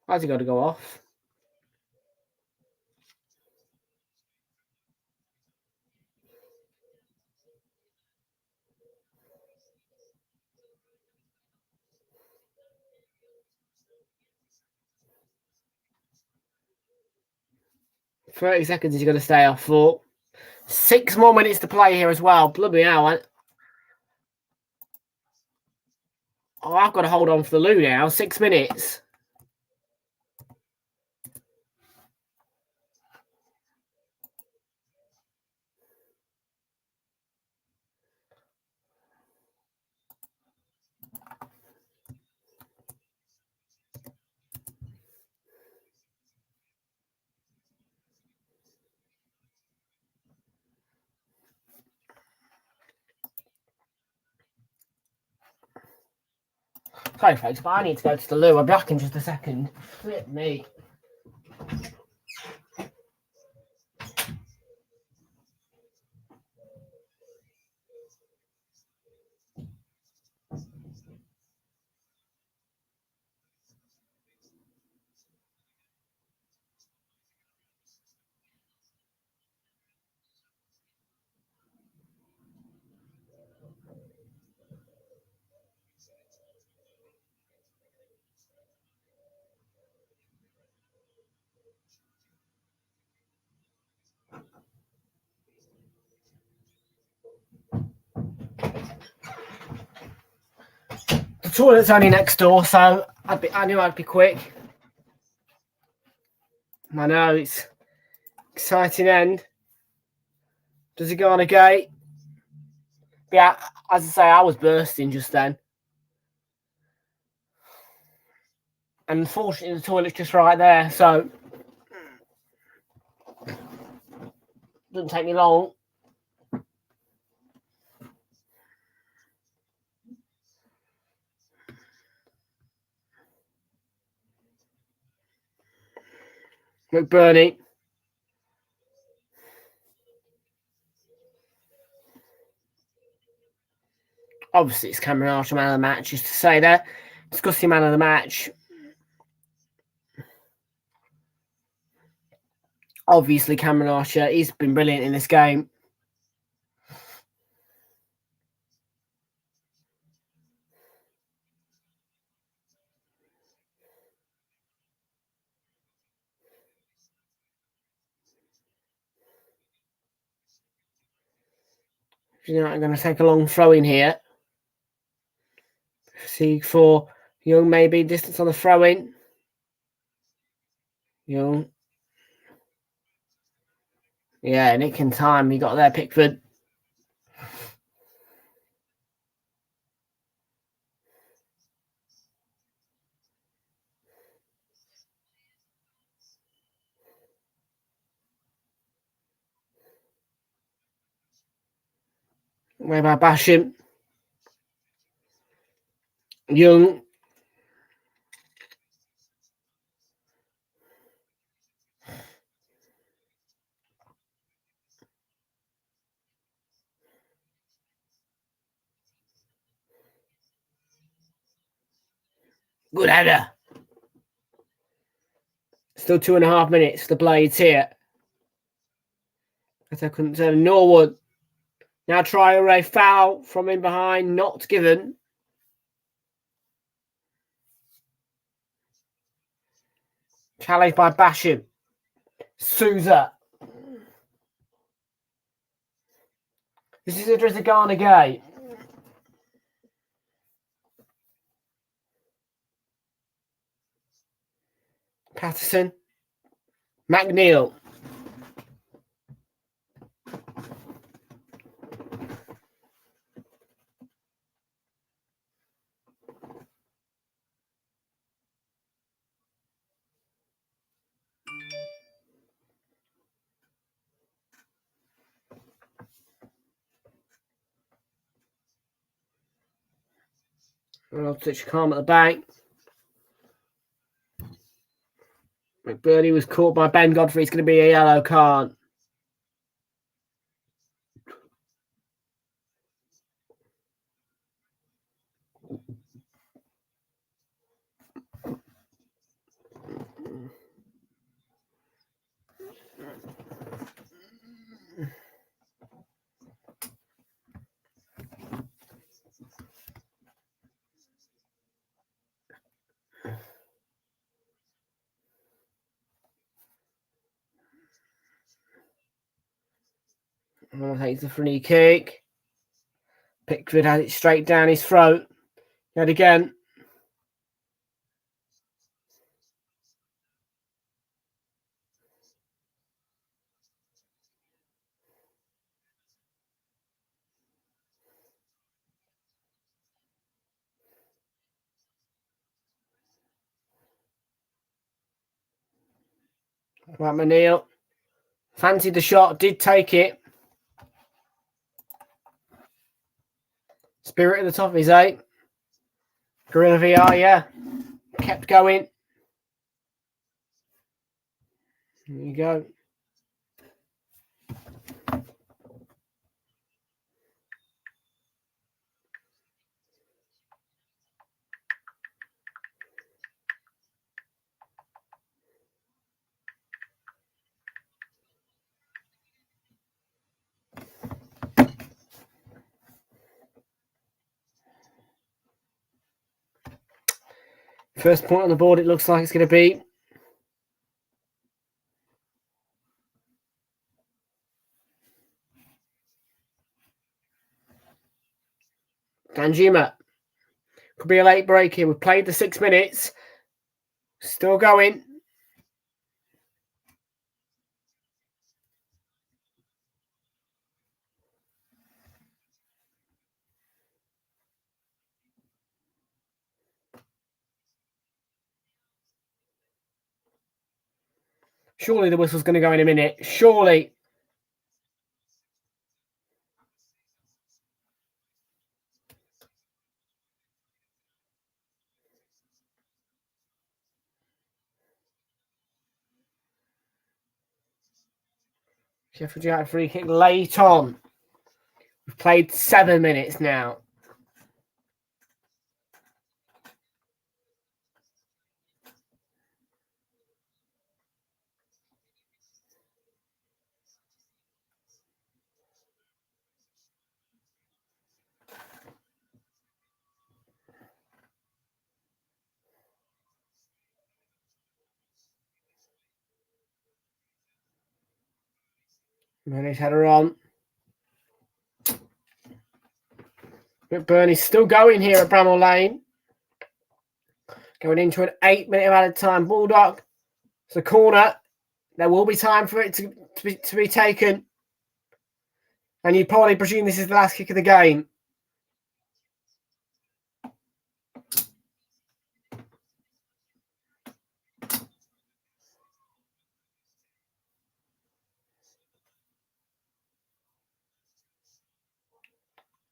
Why's he got to go off? $30 seconds he's going to stay off for. 6 more minutes to play here as well. Bloody hell. Oh, I've got to hold on for the loo now. 6 minutes. Sorry, folks, but I need to go to the loo. I'll be back in just a second. Flip me. Toilet's only next door, so I knew I'd be quick. I know, it's exciting end. Does he go on a gate? Yeah, as I say, I was bursting just then. And unfortunately, the toilet's just right there, so doesn't take me long. McBurney. Obviously, it's Cameron Archer, man of the match, just to say that. Discussing man of the match. Obviously, Cameron Archer, he's been brilliant in this game. You know, I'm going to take a long throw in here. See for Young, maybe distance on the throw in. Young. Yeah, nick in time. He got there, Pickford. Where about Basham? Young. Good header. Still 2.5 minutes. The Blades here. But I couldn't turn. Norwood. Now Traore, foul from in behind. Not given. Challenged by Basham. Souza. This is Idris Agana Gay. Patterson. McNeil. Touch calm at the back. McBurney was caught by Ben Godfrey. It's going to be a yellow card. Takes the free kick. Pickford had it straight down his throat. Yet again. Right, McNeil. Fancied the shot, did take it. Spirit at the top of his 8. Gorilla VR, yeah. Kept going. There you go. First point on the board, it looks like it's going to be Danjuma. Could be a late break here. We've played the 6 minutes. Still going. Surely the whistle's going to go in a minute. Surely. Sheffield United free kick late on. We've played 7 minutes now. Bernie's header on. But Bernie's still going here at Bramall Lane. Going into an 8-minute added time. Bulldog. It's a corner. There will be time for it to be taken. And you probably presume this is the last kick of the game.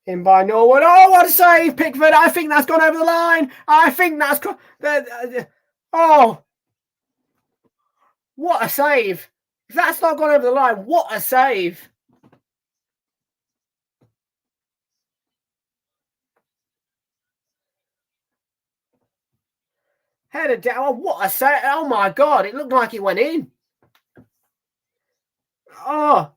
In by Norwood. Oh, what a save, Pickford. I think that's gone over the line. I think that's... Oh. What a save. If that's not gone over the line, what a save. Headed down. Oh, what a save. Oh, my God. It looked like it went in. Oh.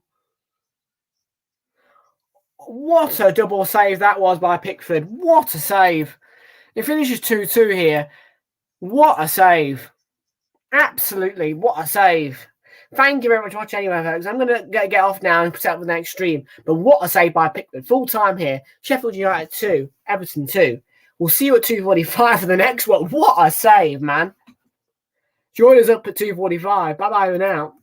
What a double save that was by Pickford. What a save. It finishes 2-2 here. What a save. Absolutely. What a save. Thank you very much for watching anyway, folks. I'm going to get off now and set up the next stream. But what a save by Pickford. Full time here. Sheffield United 2. Everton 2. We'll see you at 2:45 for the next one. What a save, man. Join us up at 2:45. Bye-bye for now.